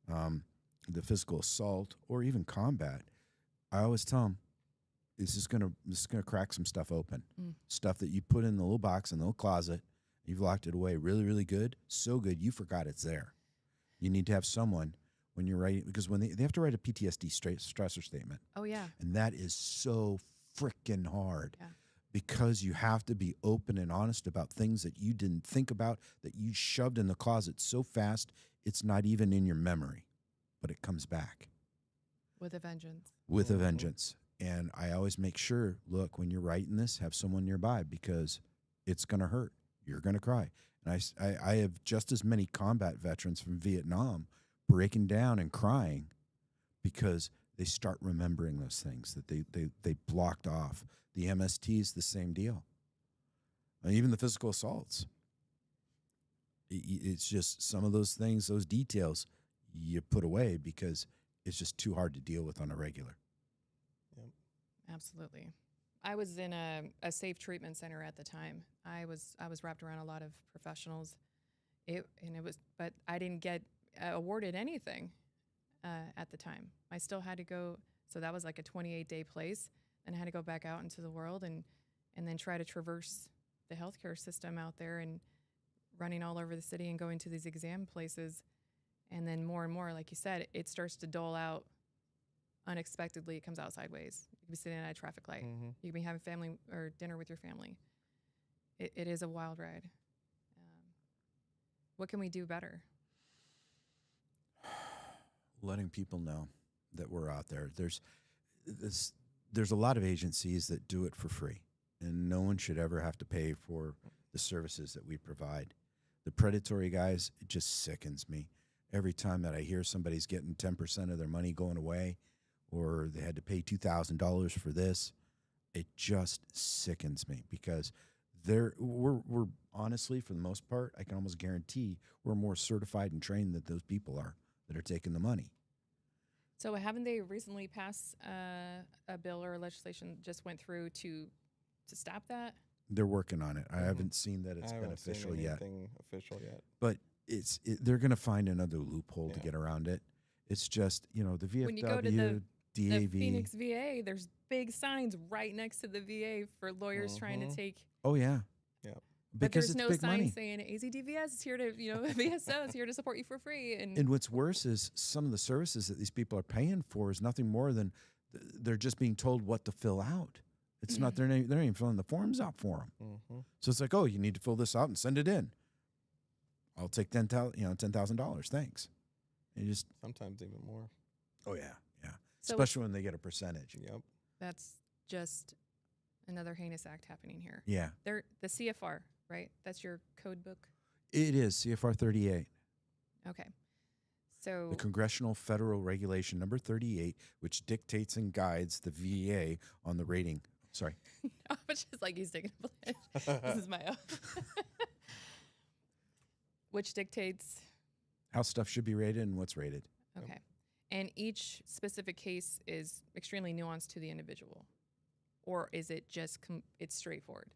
the physical assault, or even combat, I always tell them, this is gonna crack some stuff open. Stuff that you put in the little box in the little closet, you've locked it away really, really good, so good you forgot it's there. You need to have someone when you're writing, because when they have to write a PTSD stressor statement. Oh, yeah. And that is so freaking hard. Yeah. Because you have to be open and honest about things that you didn't think about, that you shoved in the closet so fast, it's not even in your memory, but it comes back. With a vengeance. With a vengeance. And I always make sure, look, when you're writing this, have someone nearby, because it's going to hurt. You're going to cry. And I have just as many combat veterans from Vietnam breaking down and crying because they start remembering those things that they blocked off. The MST is the same deal. Even the physical assaults. It's just some of those things, those details, you put away because it's just too hard to deal with on a regular. Yep. Absolutely. I was in a safe treatment center at the time. I was wrapped around a lot of professionals. But I didn't get awarded anything at the time. I still had to go. So that was like a 28-day place. And I had to go back out into the world and then try to traverse the healthcare system out there, and running all over the city and going to these exam places. And then more and more, like you said, it starts to dole out unexpectedly. It comes out sideways. You could be sitting at a traffic light. You could be having family or dinner with your family. It is a wild ride. What can we do better? Letting people know that we're out there. There's a lot of agencies that do it for free, and no one should ever have to pay for the services that we provide. The predatory guys, it just sickens me. Every time that I hear somebody's getting 10% of their money going away, or they had to pay $2,000 for this, it just sickens me, because we're honestly, for the most part, I can almost guarantee we're more certified and trained than those people are that are taking the money. So haven't they recently passed a bill or legislation just went through to stop that? They're working on it. I haven't seen that it's been official yet. Official yet. But they're going to find another loophole to get around it. It's just, the VFW, when you go to the DAV. Phoenix VA, there's big signs right next to the VA for lawyers trying to take. Oh, yeah. Yeah. But Because there's it's no big sign money. saying AZDVS is here to, VSO is here to support you for free. And what's worse is some of the services that these people are paying for is nothing more than they're just being told what to fill out. It's not, they're not even filling the forms out for them. So it's like, oh, you need to fill this out and send it in. I'll take $10,000, $10,000. Thanks. And you just sometimes even more. Oh yeah, yeah. So especially when they get a percentage. Yep. that's just another heinous act happening here. Yeah, They're the CFR, right? That's your code book. it is CFR 38, Okay. So the Congressional Federal Regulation number 38, which dictates and guides the VA on the rating. Sorry. I was just like, he's taking a pledge. This is my oath. Which dictates. How stuff should be rated and what's rated. Okay. And each specific case is extremely nuanced to the individual. Or is it just, it's straightforward?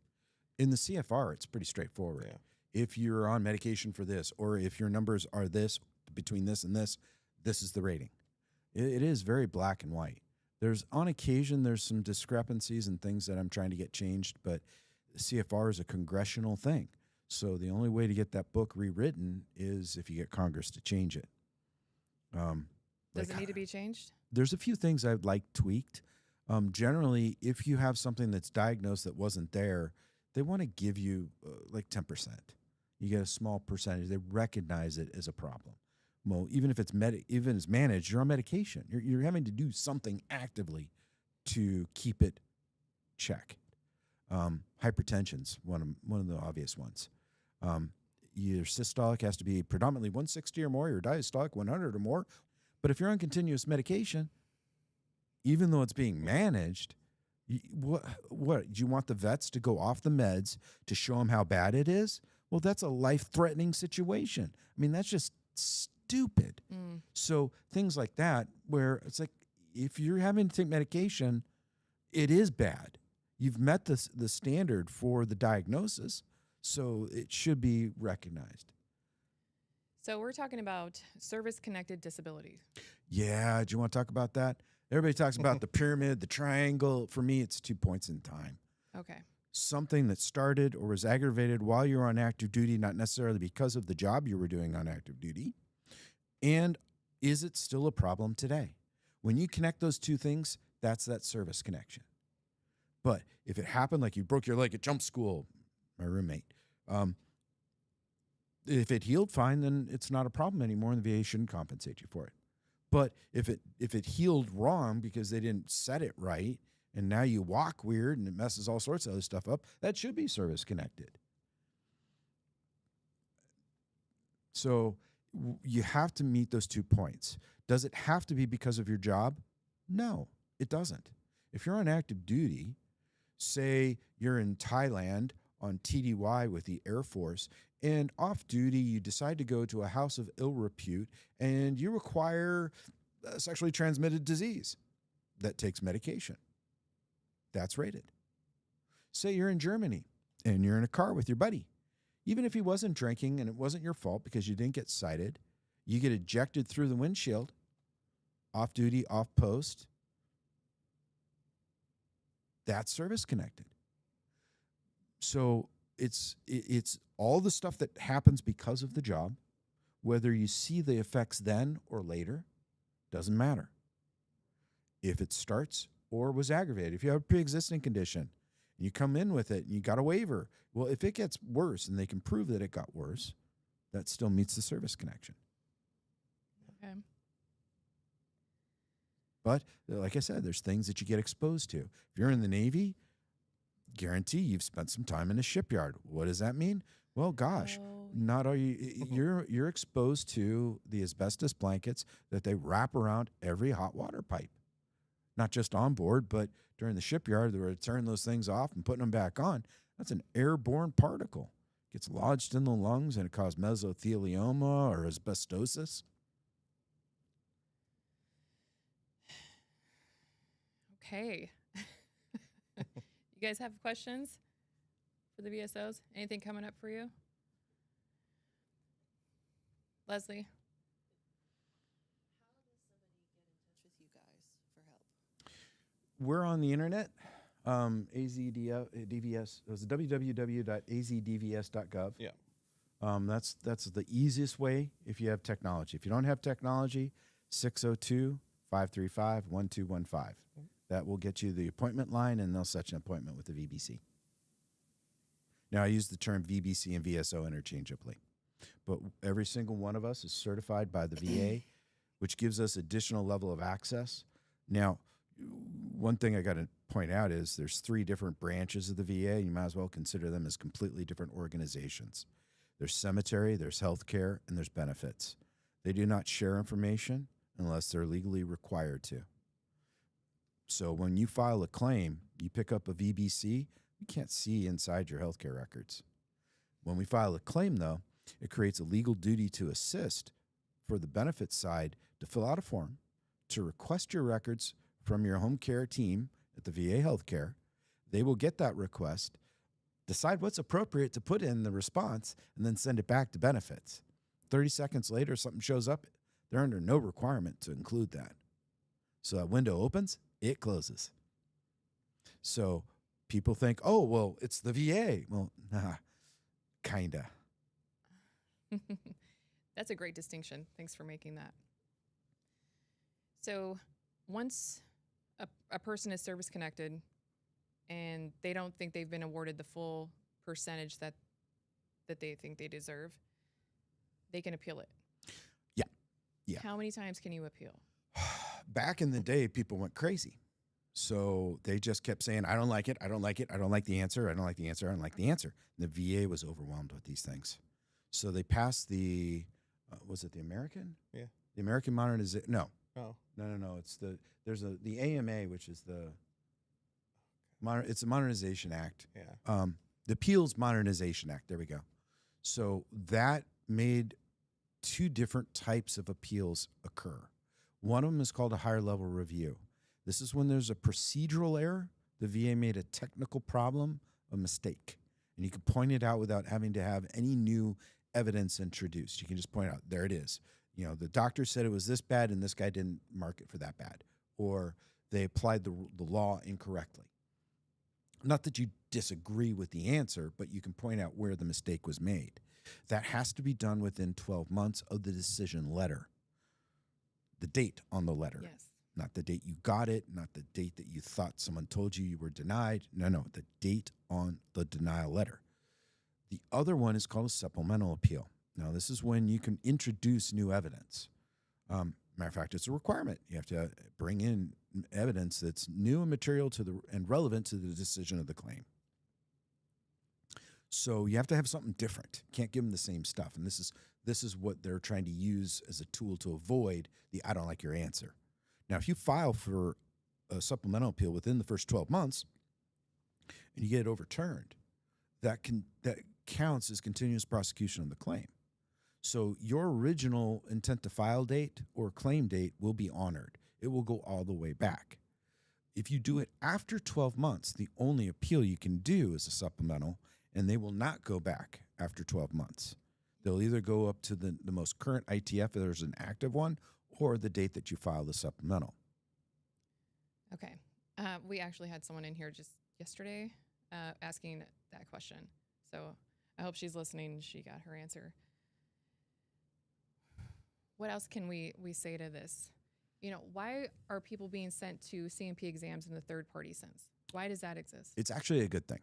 In the CFR, it's pretty straightforward. Yeah. If you're on medication for this, or if your numbers are this, between this and this is the rating. It is very black and white. On occasion, there's some discrepancies and things that I'm trying to get changed, but CFR is a congressional thing. So the only way to get that book rewritten is if you get Congress to change it. Does it need to be changed? There's a few things I'd like tweaked. Generally, if you have something that's diagnosed that wasn't there, they want to give you like 10%. You get a small percentage. They recognize it as a problem. Well, even if it's managed, you're on medication. You're having to do something actively to keep it check. Hypertension's one of the obvious ones. Your systolic has to be predominantly 160 or more. Your diastolic 100 or more. But if you're on continuous medication, even though it's being managed, what do you want the vets to go off the meds to show them how bad it is? Well, that's a life-threatening situation. I mean, that's just stupid. So things like that, where it's like, if you're having to take medication, it is bad. You've met the standard for the diagnosis, so it should be recognized. So we're talking about service-connected disabilities. Yeah, do you want to talk about that? Everybody talks about the pyramid, the triangle. For me, it's 2 points in time. Okay. Something that started or was aggravated while you were on active duty, not necessarily because of the job you were doing on active duty. And is it still a problem today? When you connect those two things, that's that service connection. But if it happened like you broke your leg at jump school, my roommate, if it healed fine, then it's not a problem anymore, and the VA shouldn't compensate you for it. But if it healed wrong because they didn't set it right, and now you walk weird and it messes all sorts of other stuff up, that should be service connected. So you have to meet those 2 points. Does it have to be because of your job? No, it doesn't. If you're on active duty, say you're in Thailand on TDY with the Air Force, and off duty you decide to go to a house of ill repute and you require a sexually transmitted disease that takes medication. That's rated. Say you're in Germany and you're in a car with your buddy. Even if he wasn't drinking and it wasn't your fault because you didn't get cited, you get ejected through the windshield, off duty, off post. That's service connected. So it's all the stuff that happens because of the job, whether you see the effects then or later, doesn't matter. If it starts or was aggravated, if you have a pre-existing condition and you come in with it and you got a waiver, well, if it gets worse and they can prove that it got worse, that still meets the service connection. Okay. But like I said, there's things that you get exposed to. If you're in the Navy, guarantee you've spent some time in a shipyard. What does that mean? Well, gosh, not all you're exposed to the asbestos blankets that they wrap around every hot water pipe. Not just on board, but during the shipyard, they were tearing those things off and putting them back on. That's an airborne particle. It gets lodged in the lungs and it causes mesothelioma or asbestosis. Okay. You guys have questions for the VSOs? Anything coming up for you? Leslie? How does somebody get in touch with you guys for help? We're on the internet, DVS. It was www.azdvs.gov. Yeah. That's the easiest way if you have technology. If you don't have technology, 602-535-1215. That will get you the appointment line, and they'll set you an appointment with the VBC. Now, I use the term VBC and VSO interchangeably, but every single one of us is certified by the VA, which gives us additional level of access. Now, one thing I got to point out is there's 3 different branches of the VA. You might as well consider them as completely different organizations. There's cemetery, there's healthcare, and there's benefits. They do not share information unless they're legally required to. So when you file a claim, you pick up a VBC, you can't see inside your healthcare records. When we file a claim, though, it creates a legal duty to assist for the benefits side to fill out a form, to request your records from your home care team at the VA Healthcare. They will get that request, decide what's appropriate to put in the response, and then send it back to benefits. 30 seconds later, something shows up. They're under no requirement to include that. So that window opens, it closes. So people think, oh, well, it's the VA. Well, nah, kinda. That's a great distinction. Thanks for making that. So once a person is service connected and they don't think they've been awarded the full percentage that they think they deserve, they can appeal it. Yeah. How many times can you appeal? Back in the day, people went crazy. So they just kept saying, I don't like it. I don't like it. I don't like the answer. I don't like the answer. I don't like the answer. The VA was overwhelmed with these things. So they passed the, was it the American? Yeah. The American Modernization. No. Oh. No. It's the AMA, which is it's a Modernization Act. Yeah. The Appeals Modernization Act. There we go. So that made 2 different types of appeals occur. One of them is called a higher level review. This is when there's a procedural error. The VA made a technical problem, a mistake, and you can point it out without having to have any new evidence introduced. You can just point out, there it is. You know, the doctor said it was this bad and this guy didn't mark it for that bad, or they applied the law incorrectly. Not that you disagree with the answer, but you can point out where the mistake was made. That has to be done within 12 months of the decision letter. The date on the letter. Yes. Not the date you got it, not the date that you thought someone told you were denied. No, the date on the denial letter. The other one is called a supplemental appeal. Now, this is when you can introduce new evidence. Matter of fact, it's a requirement. You have to bring in evidence that's new and material and relevant to the decision of the claim. So you have to have something different. Can't give them the same stuff. And this is what they're trying to use as a tool to avoid the I don't like your answer. Now, if you file for a supplemental appeal within the first 12 months and you get it overturned, that counts as continuous prosecution of the claim. So your original intent to file date or claim date will be honored. It will go all the way back. If you do it after 12 months, the only appeal you can do is a supplemental, and they will not go back after 12 months. They'll either go up to the most current ITF if there's an active one, or the date that you file the supplemental. Okay. We actually had someone in here just yesterday asking that question. So I hope she's listening. She got her answer. What else can we say to this? You know, why are people being sent to CMP exams in the third-party sense? Why does that exist? It's actually a good thing.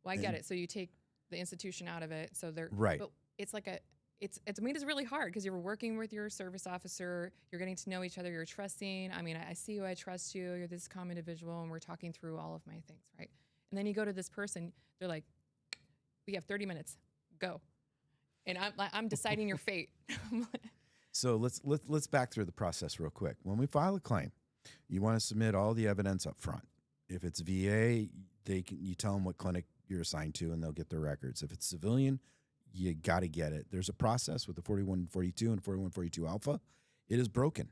Well, I get it. So you take the institution out of it. So they're right. But it's like it's really hard because you're working with your service officer. You're getting to know each other. You're trusting. I mean, I see you. I trust you. You're this calm individual, and we're talking through all of my things, right? And then you go to this person. They're like, "We have 30 minutes. Go," and I'm deciding your fate. So let's back through the process real quick. When we file a claim, you want to submit all the evidence up front. If it's VA, you tell them what clinic you're assigned to, and they'll get their records. If it's civilian, you got to get it. There's a process with the 4142 and 4142 alpha. It is broken.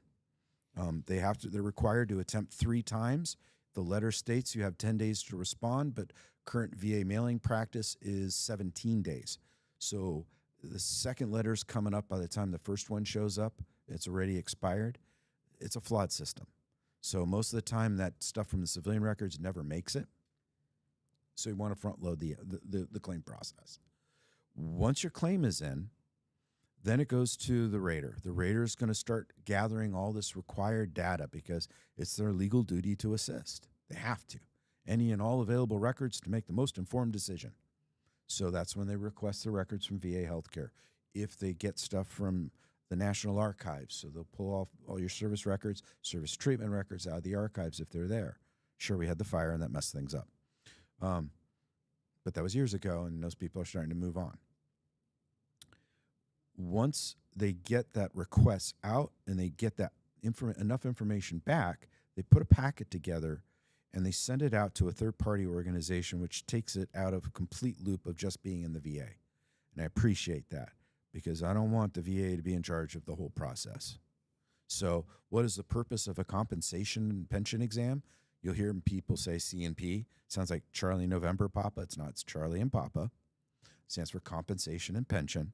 They're required to attempt 3 times. The letter states you have 10 days to respond, but current VA mailing practice is 17 days. So the second letter's coming up by the time the first one shows up. It's already expired. It's a flawed system. So most of the time that stuff from the civilian records never makes it. So you want to front load the claim process. Once your claim is in, then it goes to the rater. The rater is going to start gathering all this required data because it's their legal duty to assist. They have to. Any and all available records to make the most informed decision. So that's when they request the records from VA Healthcare. If they get stuff from the National Archives. So they'll pull off all your service records, service treatment records out of the archives if they're there. Sure, we had the fire and that messed things up. But that was years ago, and those people are starting to move on. Once they get that request out and they get that enough information back, they put a packet together and they send it out to a third-party organization, which takes it out of a complete loop of just being in the VA. And I appreciate that because I don't want the VA to be in charge of the whole process. So what is the purpose of a compensation and pension exam? You'll hear people say C&P. Sounds like Charlie November Papa. It's not. It's Charlie and Papa. It stands for compensation and pension.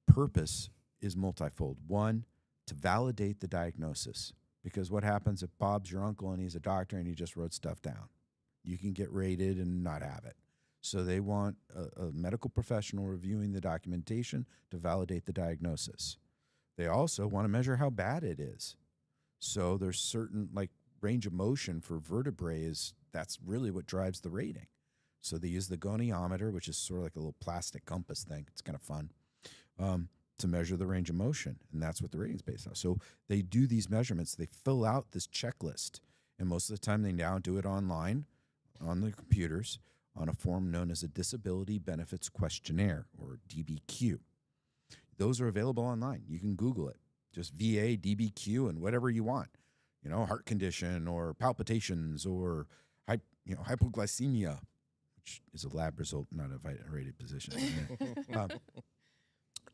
Purpose is multifold. One, to validate the diagnosis. Because what happens if Bob's your uncle and he's a doctor and he just wrote stuff down? You can get rated and not have it. So they want a medical professional reviewing the documentation to validate the diagnosis. They also want to measure how bad it is. So there's certain, like range of motion for vertebrae that's really what drives the rating. So they use the goniometer, which is sort of like a little plastic compass thing. It's kind of fun. To measure the range of motion, and that's what the rating's based on. So they do these measurements. They fill out this checklist, and most of the time they now do it online on the computers on a form known as a Disability Benefits Questionnaire, or DBQ. Those are available online. You can Google it. Just VA, DBQ, and whatever you want. You know, heart condition or palpitations or hypoglycemia, which is a lab result, not a rated position.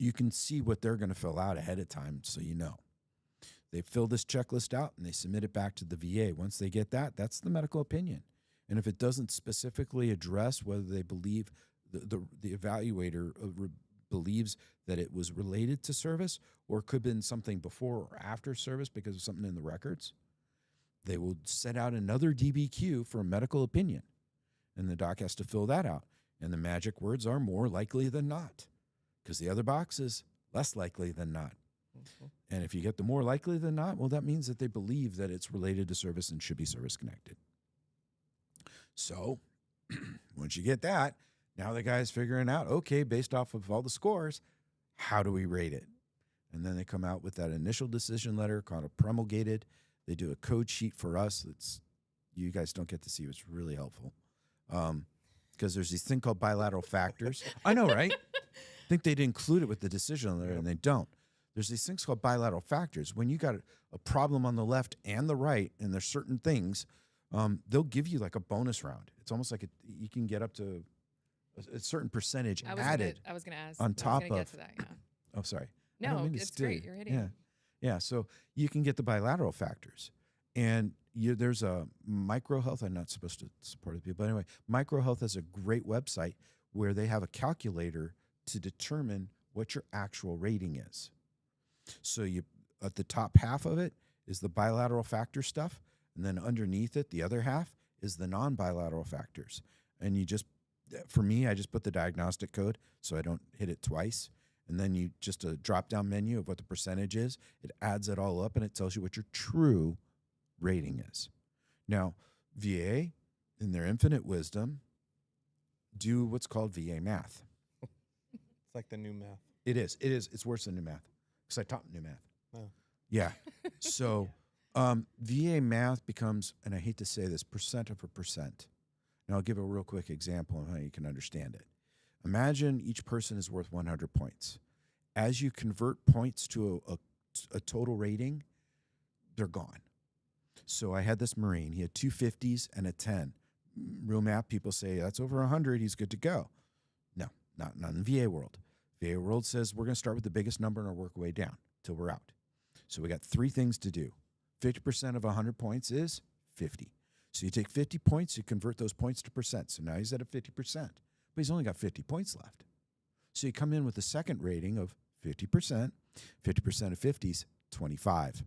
You can see what they're going to fill out ahead of time so you know. They fill this checklist out and they submit it back to the VA. Once they get that, that's the medical opinion. And if it doesn't specifically address whether they believe the evaluator believes that it was related to service or could have been something before or after service because of something in the records, they will set out another DBQ for a medical opinion. And the doc has to fill that out. And the magic words are more likely than not. Because the other box is less likely than not. Mm-hmm. And if you get the more likely than not, well, that means that they believe that it's related to service and should be service connected. So once you get that, now the guy's figuring out, okay, based off of all the scores, how do we rate it? And then they come out with that initial decision letter called a promulgated. They do a code sheet for us. You guys don't get to see. It's really helpful. Because there's these thing called bilateral factors. I know, right? I think they'd include it with the decision letter, and they don't. There's these things called bilateral factors. When you got a problem on the left and the right, and there's certain things, they'll give you like a bonus round. It's almost like you can get up to a certain percentage added. I was going to ask. On top I was gonna of. get to that, yeah. Oh, sorry. No, it's great. You're hitting it. Yeah. So you can get the bilateral factors, and there's a MicroHealth. I'm not supposed to support it, but anyway, MicroHealth has a great website where they have a calculator to determine what your actual rating is. So you at the top half of it is the bilateral factor stuff, and then underneath it, the other half is the non-bilateral factors. And for me, I just put the diagnostic code so I don't hit it twice. And then you just a drop-down menu of what the percentage is. It adds it all up, and it tells you what your true rating is. Now, VA, in their infinite wisdom, do what's called VA math. It's like the new math. It is. It's worse than new math because I taught new math. Oh. Yeah. So VA math becomes, and I hate to say this, percent of a percent. And I'll give a real quick example of how you can understand it. Imagine each person is worth 100 points. As you convert points to a total rating, they're gone. So I had this Marine. He had 2 50s and a 10. Real math people say, that's over 100. He's good to go. No, not in the VA world. VA world says we're going to start with the biggest number and work our way down till we're out. So we got 3 things to do. 50% of 100 points is 50. So you take 50 points, you convert those points to percent. So now he's at a 50%, but he's only got 50 points left. So you come in with a second rating of 50%. 50% of 50 is 25.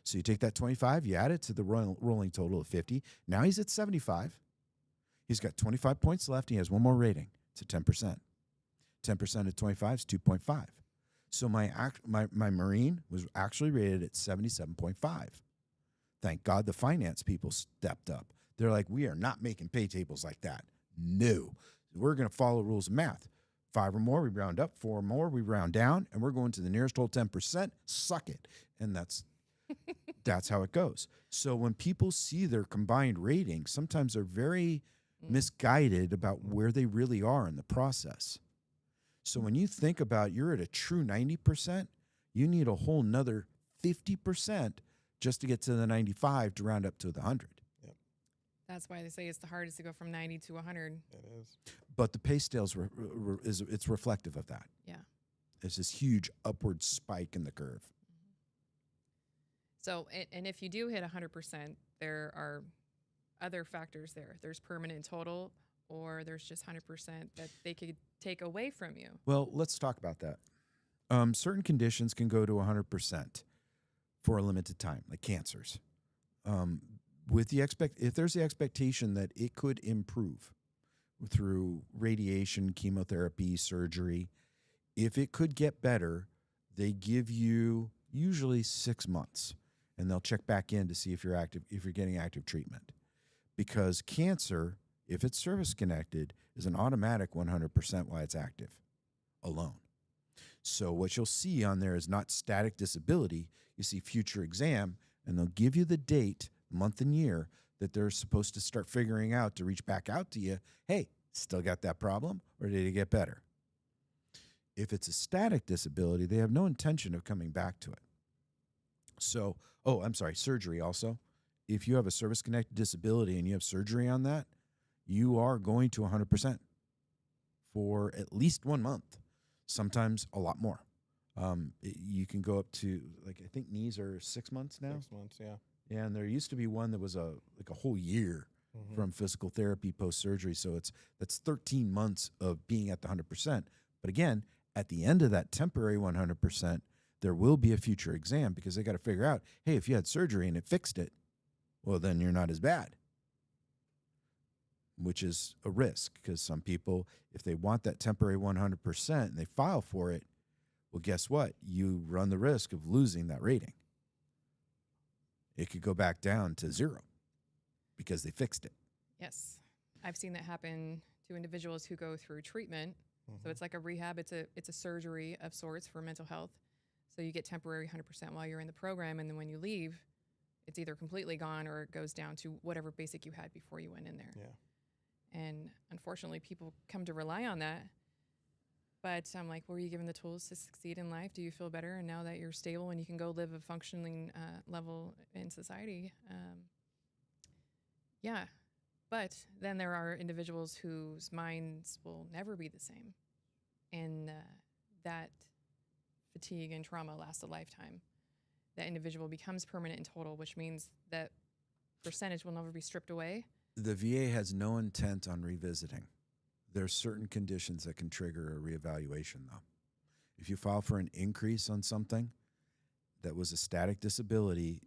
So you take that 25, you add it to the rolling total of 50. Now he's at 75. He's got 25 points left. He has one more rating. It's a 10%. 10% of 25 is 2.5. So my Marine was actually rated at 77.5. Thank God the finance people stepped up. They're like, we are not making pay tables like that. No. We're going to follow rules of math. 5 or more, we round up. 4 or more, we round down, and we're going to the nearest whole 10%. Suck it. And that's how it goes. So when people see their combined rating, sometimes they're very misguided about where they really are in the process. So when you think about you're at a true 90%, you need a whole nother 50% just to get to the 95 to round up to the 100. That's why they say it's the hardest to go from 90 to 100. It is. But the pay scales it's reflective of that. Yeah. There's this huge upward spike in the curve. So, and if you do hit 100%, there are other factors there. There's permanent total, or there's just 100% that they could take away from you. Well, let's talk about that. Certain conditions can go to 100% for a limited time, like cancers. With the if there's the expectation that it could improve through radiation, chemotherapy, surgery, if it could get better, they give you usually 6 months, and they'll check back in to see if you're getting active treatment. Because cancer, if it's service connected, is an automatic 100% while it's active alone. So what you'll see on there is not static disability. You see future exam, and they'll give you the date, month and year that they're supposed to start figuring out to reach back out to you. Hey, still got that problem, or did it get better? If it's a static disability, they have no intention of coming back to it. So, surgery also. If you have a service-connected disability and you have surgery on that, you are going to 100% for at least 1 month, sometimes a lot more. You can go up to, like, I think knees are 6 months now. 6 months, yeah. Yeah, and there used to be one that was a whole year from physical therapy post-surgery. So that's 13 months of being at the 100%. But again, at the end of that temporary 100%, there will be a future exam because they got to figure out, hey, if you had surgery and it fixed it, well, then you're not as bad, which is a risk because some people, if they want that temporary 100% and they file for it, well, guess what? You run the risk of losing that rating. It could go back down to 0 because they fixed it. Yes. I've seen that happen to individuals who go through treatment. So it's like a rehab. It's a surgery of sorts for mental health. So you get temporary 100% while you're in the program, and then when you leave, it's either completely gone or it goes down to whatever basic you had before you went in there. Yeah. And unfortunately, people come to rely on that. But I'm like, were you given the tools to succeed in life? Do you feel better? And now that you're stable and you can go live a functioning level in society, yeah. But then there are individuals whose minds will never be the same. And that fatigue and trauma lasts a lifetime. That individual becomes permanent and total, which means that percentage will never be stripped away. The VA has no intent on revisiting. There's certain conditions that can trigger a reevaluation, though. If you file for an increase on something that was a static disability,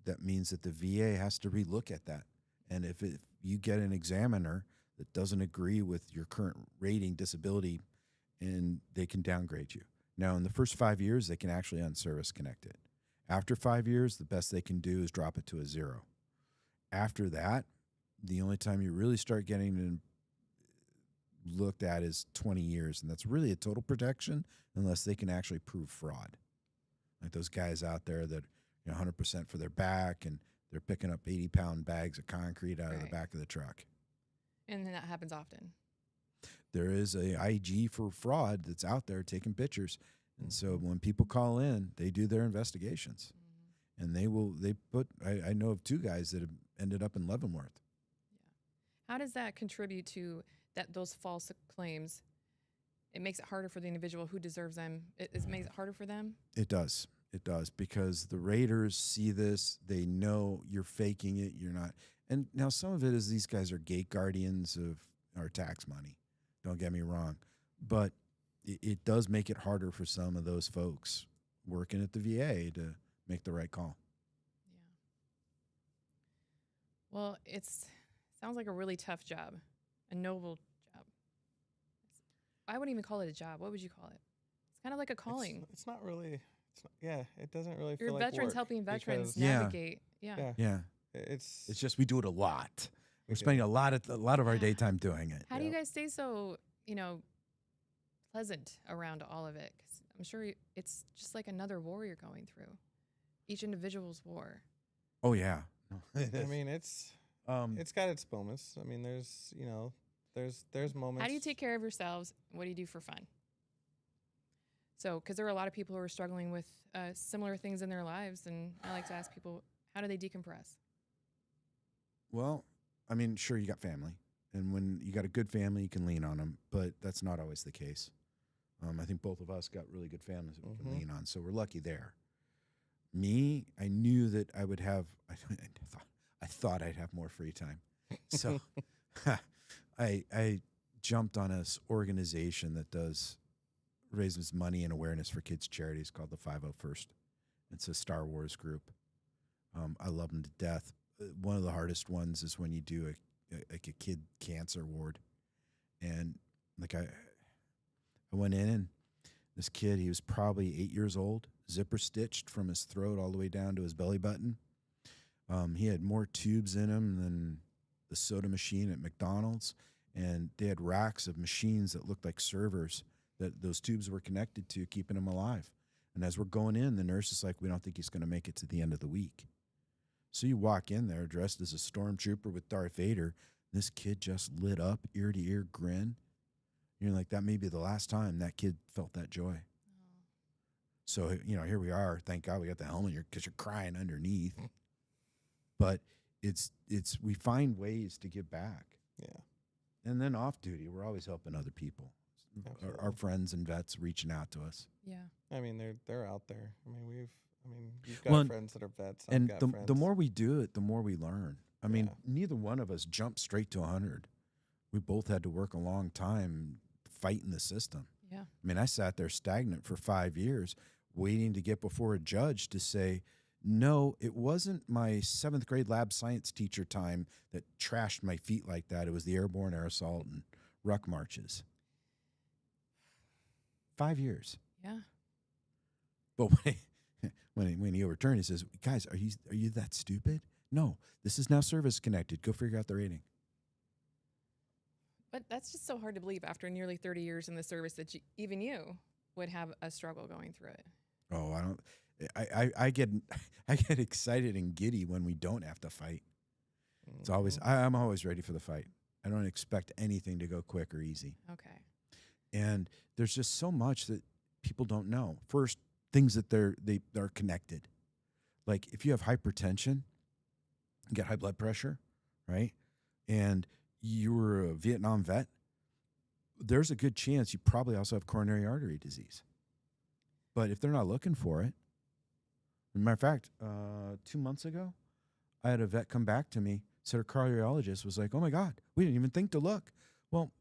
that means that the VA has to relook at that. And if you get an examiner that doesn't agree with your current rating disability, and they can downgrade you. Now, in the first 5 years, they can actually unservice connect it. After 5 years, the best they can do is drop it to a 0. After that, the only time you really start getting looked at is 20 years, and that's really a total protection unless they can actually prove fraud. Like those guys out there that 100% for their back, and they're picking up 80-pound bags of concrete out of the back of the truck. And then that happens often. There is a IG for fraud that's out there taking pictures. And so when people call in, they do their investigations. And I know of 2 guys that have ended up in Leavenworth. Yeah. How does that contribute to those false claims? It makes it harder for the individual who deserves them. It makes it harder for them? It does. It does, because the raters see this. They know you're faking it. You're not. And now some of it is these guys are gate guardians of our tax money. Don't get me wrong. But it does make it harder for some of those folks working at the VA to make the right call. Yeah. Well, sounds like a really tough job, a noble job. I wouldn't even call it a job. What would you call it? It's kind of like a calling. It's not really. It doesn't really You're feel like veterans work helping veterans because- navigate. Yeah. Yeah. It's It's just we do it a lot. We're We do. spending a lot of our daytime doing it. How do you guys stay so, pleasant around all of it. 'Cause I'm sure it's just like another war you're going through. Each individual's war. Oh yeah. I mean, it's um, got its moments. I mean, there's moments. How do you take care of yourselves? What do you do for fun? So, because there are a lot of people who are struggling with similar things in their lives, and I like to ask people, how do they decompress? well, I mean, sure, you got family, and when you got a good family, you can lean on them, but that's not always the case. I think both of us got really good families that we can lean on, so we're lucky there. Me, I knew that I would have. I thought I'd have more free time, so I jumped on this organization that raises money and awareness for kids' charities called the 501st. It's a Star Wars group. I love them to death. One of the hardest ones is when you do a kid cancer ward, and like I went in, and this kid, he was probably 8 years old, zipper stitched from his throat all the way down to his belly button. He had more tubes in him than the soda machine at McDonald's, and they had racks of machines that looked like servers that those tubes were connected to, keeping him alive. And as we're going in, the nurse is like, "We don't think he's going to make it to the end of the week." So you walk in there dressed as a stormtrooper with Darth Vader. This kid just lit up, ear to ear grin. You're like, that may be the last time that kid felt that joy. So, here we are. Thank God we got the helmet because you're crying underneath. But we find ways to give back. Yeah. And then off duty, we're always helping other people. Our friends and vets reaching out to us. Yeah. I mean, they're out there. I mean, you've got friends that are vets. I've And got the friends. more we do it, the more we learn. I mean, neither one of us jumped straight to 100. We both had to work a long time fighting the system. Yeah. I mean, I sat there stagnant for 5 years, waiting to get before a judge to say, no, it wasn't my 7th grade lab science teacher time that trashed my feet like that. It was the airborne air assault and ruck marches. 5 years. Yeah. But when he overturned, he says, "Guys, are you that stupid? No, this is now service connected. Go figure out the rating." But that's just so hard to believe after nearly 30 years in the service that even you would have a struggle going through it. Oh, I get excited and giddy when we don't have to fight. It's always I'm always ready for the fight. I don't expect anything to go quick or easy. Okay. And there's just so much that people don't know. First, things that they're connected. Like if you have hypertension, you get high blood pressure, right? And you were a Vietnam vet, there's a good chance you probably also have coronary artery disease. But if they're not looking for it, as a matter of fact, 2 months ago, I had a vet come back to me, said her cardiologist was like, "Oh my God, we didn't even think to look." Well,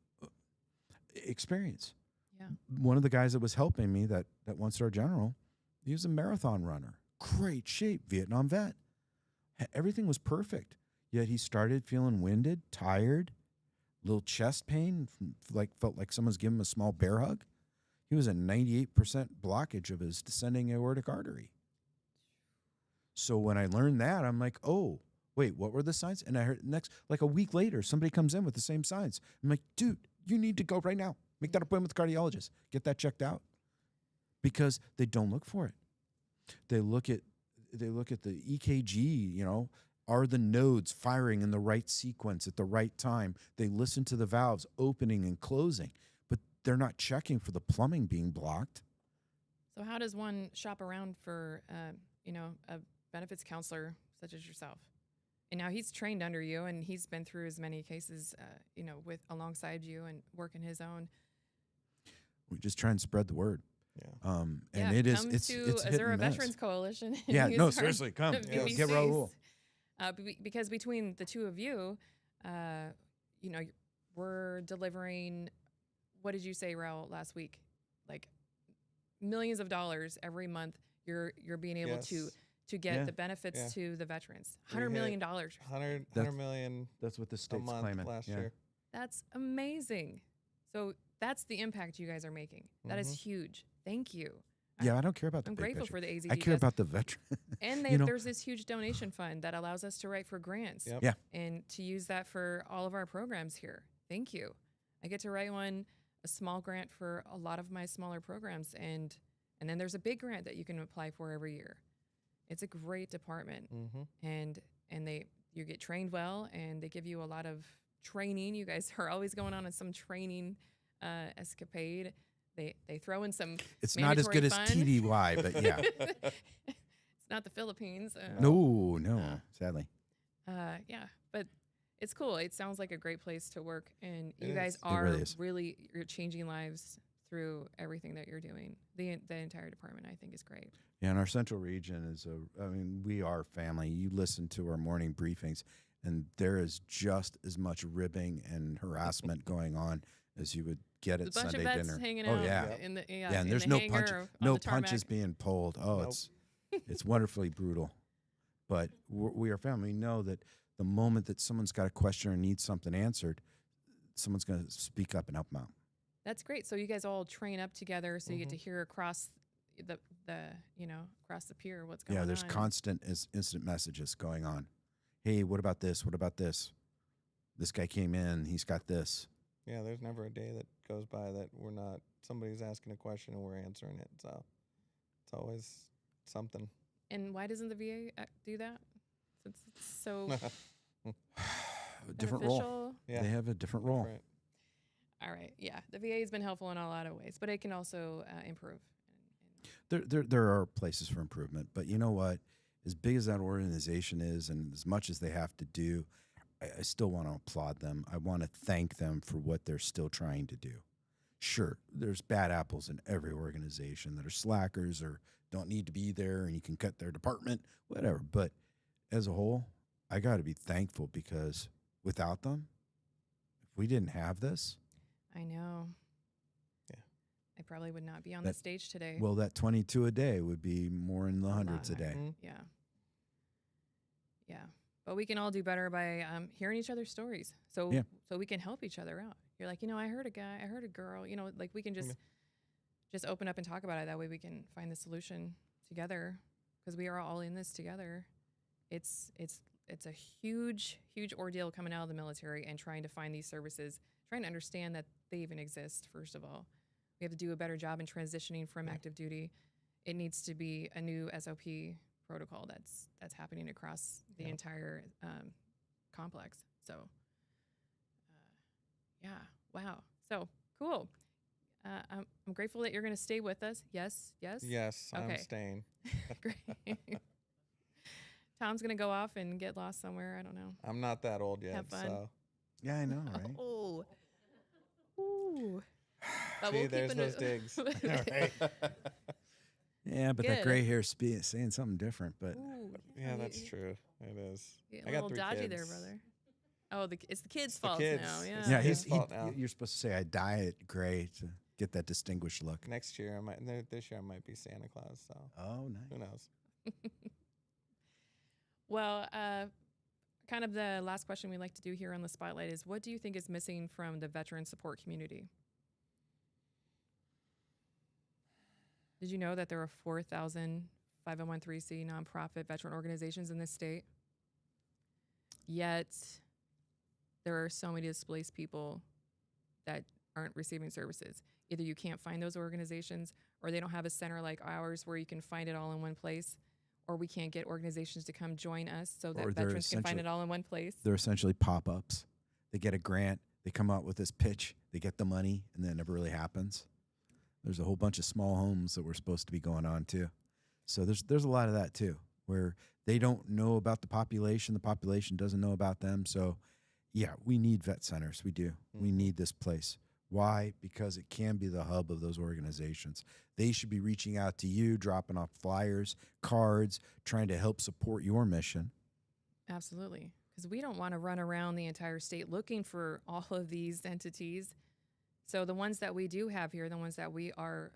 experience. Yeah. One of the guys that was helping me, that one-star general, he was a marathon runner. Great shape, Vietnam vet. Everything was perfect. Yet he started feeling winded, tired, little chest pain, felt like someone's giving him a small bear hug. He was a 98% blockage of his descending aortic artery. So when I learned that, I'm like, oh, wait, what were the signs? And I heard like a week later, somebody comes in with the same signs. I'm like, dude, you need to go right now. Make that appointment with the cardiologist. Get that checked out. Because they don't look for it. They look at the EKG, are the nodes firing in the right sequence at the right time? They listen to the valves opening and closing, but they're not checking for the plumbing being blocked. So how does one shop around for, a benefits counselor such as yourself? And now he's trained under you, and he's been through as many cases, with alongside you and working his own. We just try and spread the word. Yeah. And it is come it's to hit Azura and miss. Veterans Coalition. and Yeah, use no, our seriously, come. Yes. Get Raul. Because between the two of you, we're delivering, what did you say, Raul, last week? Like millions of dollars every month. You're being able to get the benefits to the veterans. $100 million. $100 million. That's what the a state's month claiming last yeah. year. That's amazing. So that's the impact you guys are making. That is huge. Thank you. Yeah, I don't care about the I'm big grateful picture. for the AZD. I care about the veteran. And there's this huge donation fund that allows us to write for grants. Yep. Yeah. And to use that for all of our programs here. Thank you. I get to write one a small grant for a lot of my smaller programs, and then there's a big grant that you can apply for every year. It's a great department, and you get trained well, and they give you a lot of training. You guys are always going on some training escapade. They throw in some. It's not as good fun. as TDY, but yeah. It's not the Philippines. No, sadly. Yeah, but it's cool. It sounds like a great place to work, and It you guys is. It are really is. really you're changing lives through everything that you're doing. The entire department, I think, is great. Yeah, and our central region is we are family. You listen to our morning briefings, and there is just as much ribbing and harassment going on as you would get at There's a bunch Sunday of vets dinner. hanging Oh out yeah, in the yeah, and in there's the no hangar on no the tarmac. punches being pulled. Oh, Nope. it's wonderfully brutal, but we are family. We know that the moment that someone's got a question or needs something answered, someone's going to speak up and help them out. That's great. So you guys all train up together, so you get to hear across the across the pier what's going on. Yeah, there's constant instant messages going on. Hey, what about this? What about this? This guy came in. He's got this. Yeah, there's never a day that goes by that somebody's asking a question and we're answering it. So it's always something. And why doesn't the VA do that? Since it's so Different role. beneficial. Yeah. They have a different role. Different. All right. Yeah, the VA has been helpful in a lot of ways, but it can also improve. There are places for improvement, but you know what? As big as that organization is, and as much as they have to do, I still want to applaud them. I want to thank them for what they're still trying to do. Sure, there's bad apples in every organization that are slackers or don't need to be there, and you can cut their department, whatever. But as a whole, I got to be thankful because without them, if we didn't have this, I know. Yeah. I probably would not be on the stage today. well, that 22 a day would be more in the hundreds a lot day. higher. Yeah. Yeah. But we can all do better by hearing each other's stories. So we can help each other out. You're like, I heard a guy, I heard a girl, like we can just open up and talk about it. That way we can find the solution together because we are all in this together. It's a huge ordeal coming out of the military and trying to find these services, trying to understand that they even exist, first of all. We have to do a better job in transitioning from active duty. It needs to be a new SOP protocol that's happening across the entire complex. So, wow. So cool. I'm grateful that you're going to stay with us. Yes. Yes, Okay. I'm staying. Great. Tom's going to go off and get lost somewhere. I don't know. I'm not that old yet. Have fun. So Yeah, I know, right? Oh. Ooh. But see, we'll there's keep those digs. Yeah, but that Good. gray hair's saying something different. But Ooh, Yeah, that's true. It is. You're I a got little 3 dodgy kids. there, brother. Oh, it's the kids' It's the fault kids. now. Yeah. It's yeah, the kids' fault now. you're supposed to say I dye it gray to get that distinguished look. Next year, this year I might be Santa Claus. So Oh, who nice. knows? Well, kind of the last question we like to do here on the Spotlight is, what do you think is missing from the veteran support community? Did you know that there are 4,000 501(c) nonprofit veteran organizations in this state? Yet there are so many displaced people that aren't receiving services. Either you can't find those organizations, or they don't have a center like ours where you can find it all in one place, or we can't get organizations to come join us so that Or they're veterans can find it essentially- all in one place. They're essentially pop-ups. They get a grant, they come out with this pitch, they get the money, and then it never really happens. There's a whole bunch of small homes that we're supposed to be going on too. So there's a lot of that too, where they don't know about the population doesn't know about them. So yeah, we need vet centers. We do. We need this place. Why? Because it can be the hub of those organizations. They should be reaching out to you, dropping off flyers, cards, trying to help support your mission. Absolutely. Because we don't want to run around the entire state looking for all of these entities. So the ones that we do have here, the ones that we are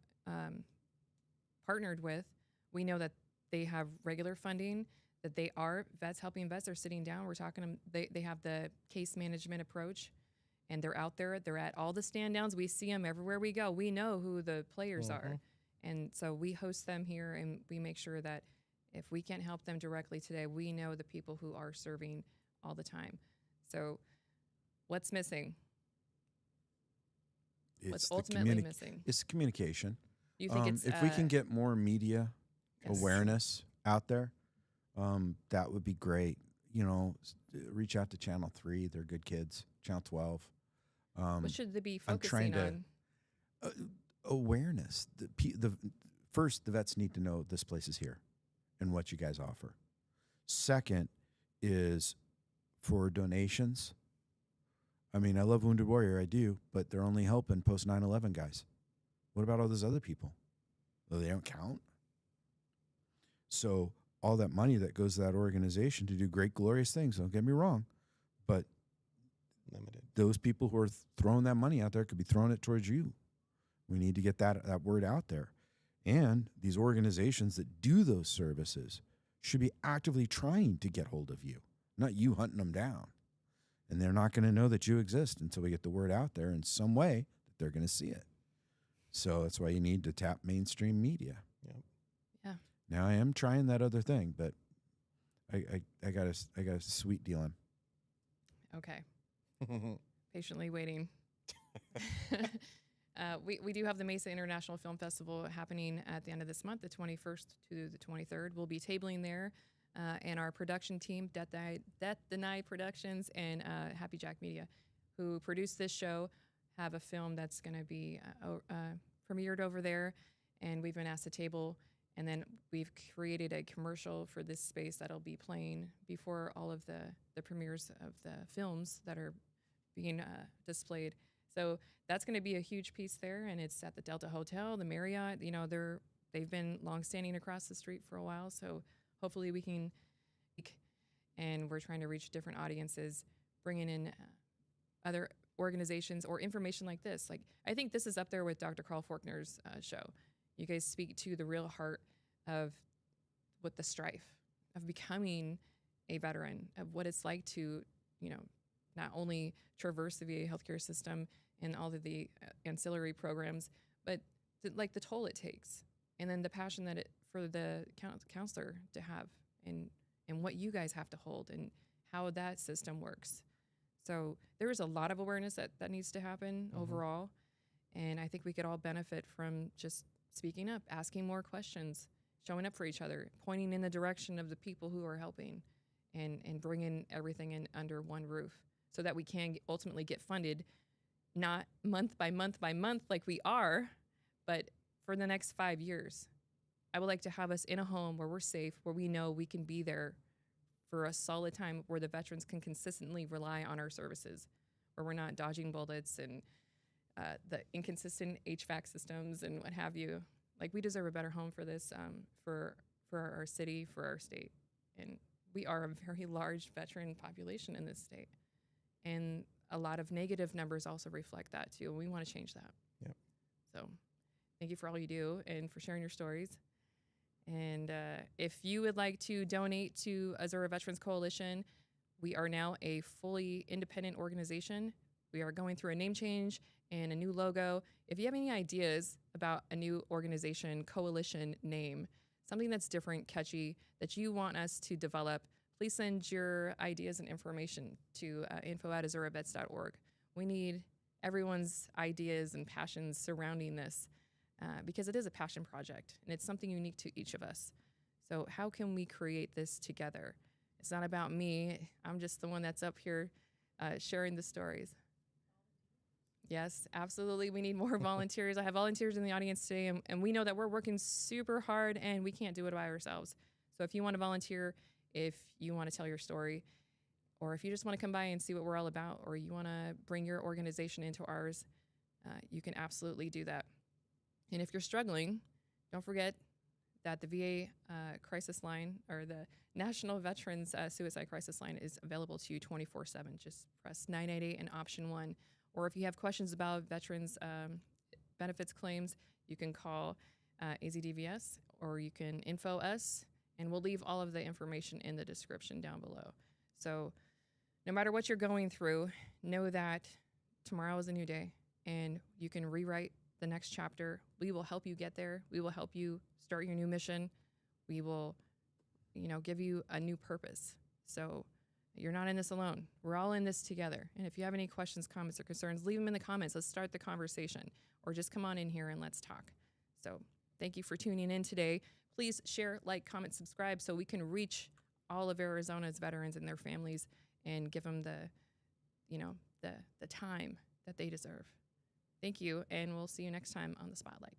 partnered with, we know that they have regular funding, that they are vets helping vets. They're sitting down. We're talking to them. They have the case management approach, and they're out there. They're at all the stand downs. We see them everywhere we go. We know who the players are. And so we host them here, and we make sure that if we can't help them directly today, we know the people who are serving all the time. So what's missing? What's the ultimately missing? It's communication. You think it's if we can get more media yes. awareness out there, that would be great. Reach out to Channel 3. They're good kids. Channel 12. What should they be I'm trying focusing to on? Awareness. First, the vets need to know this place is here and what you guys offer. Second is for donations. I mean, I love Wounded Warrior, I do, but they're only helping post 9/11 guys. What about all those other people? Well, they don't count. So all that money that goes to that organization to do great, glorious things, don't get me wrong, but Limited. those people who are throwing that money out there could be throwing it towards you. We need to get that word out there. And these organizations that do those services should be actively trying to get hold of you, not you hunting them down. And they're not going to know that you exist until we get the word out there in some way that they're going to see it. So that's why you need to tap mainstream media. Yep. Yeah. Now I am trying that other thing, but I got a sweet deal in. Okay. Patiently waiting. We do have the Mesa International Film Festival happening at the end of this month, the 21st to the 23rd. We'll be tabling there, and our production team, Death Deny Productions and Happy Jack Media, who produced this show, have a film that's going to be premiered over there, and we've been asked to table. And then we've created a commercial for this space that'll be playing before all of the premieres of the films that are being displayed. So that's going to be a huge piece there, and it's at the Delta Hotel, the Marriott. They've been longstanding across the street for a while, so hopefully we can. And we're trying to reach different audiences, bringing in other organizations or information like this. Like I think this is up there with Dr. Carl Faulkner's show. You guys speak to the real heart of what the strife of becoming a veteran, of what it's like to, not only traverse the VA healthcare system and all of the ancillary programs, but the toll it takes, and then the passion that for the counselor to have, and what you guys have to hold, and how that system works. So there is a lot of awareness that needs to happen overall, and I think we could all benefit from just speaking up, asking more questions, showing up for each other, pointing in the direction of the people who are helping, and bringing everything in under one roof so that we can ultimately get funded, not month by month by month like we are, but for the next 5 years. I would like to have us in a home where we're safe, where we know we can be there for a solid time, where the veterans can consistently rely on our services, where we're not dodging bullets and the inconsistent HVAC systems and what have you. Like, we deserve a better home for this, for our city, for our state. And we are a very large veteran population in this state. And a lot of negative numbers also reflect that too. And we want to change that. Yep. So thank you for all you do and for sharing your stories. And if you would like to donate to Azura Veterans Coalition, we are now a fully independent organization. We are going through a name change and a new logo. If you have any ideas about a new organization, coalition name, something that's different, catchy, that you want us to develop, please send your ideas and information to info@azuravets.org. We need everyone's ideas and passions surrounding this because it is a passion project and it's something unique to each of us. So how can we create this together? It's not about me. I'm just the one that's up here sharing the stories. Yes, absolutely. We need more volunteers. I have volunteers in the audience today, and we know that we're working super hard and we can't do it by ourselves. So if you want to volunteer, if you want to tell your story, or if you just want to come by and see what we're all about, or you want to bring your organization into ours, you can absolutely do that. And if you're struggling, don't forget that the VA crisis line, or the National Veterans Suicide Crisis Line, is available to you 24/7. Just press 988 and option 1. Or if you have questions about veterans benefits claims, you can call AZDVS, or you can info us, and we'll leave all of the information in the description down below. So no matter what you're going through, know that tomorrow is a new day, and you can rewrite the next chapter. We will help you get there. We will help you start your new mission. We will, give you a new purpose. So You're not in this alone. We're all in this together. And if you have any questions, comments, or concerns, leave them in the comments. Let's start the conversation, or just come on in here and let's talk. So thank you for tuning in today. Please share, like, comment, subscribe so we can reach all of Arizona's veterans and their families and give them the time that they deserve. Thank you, and we'll see you next time on The Spotlight.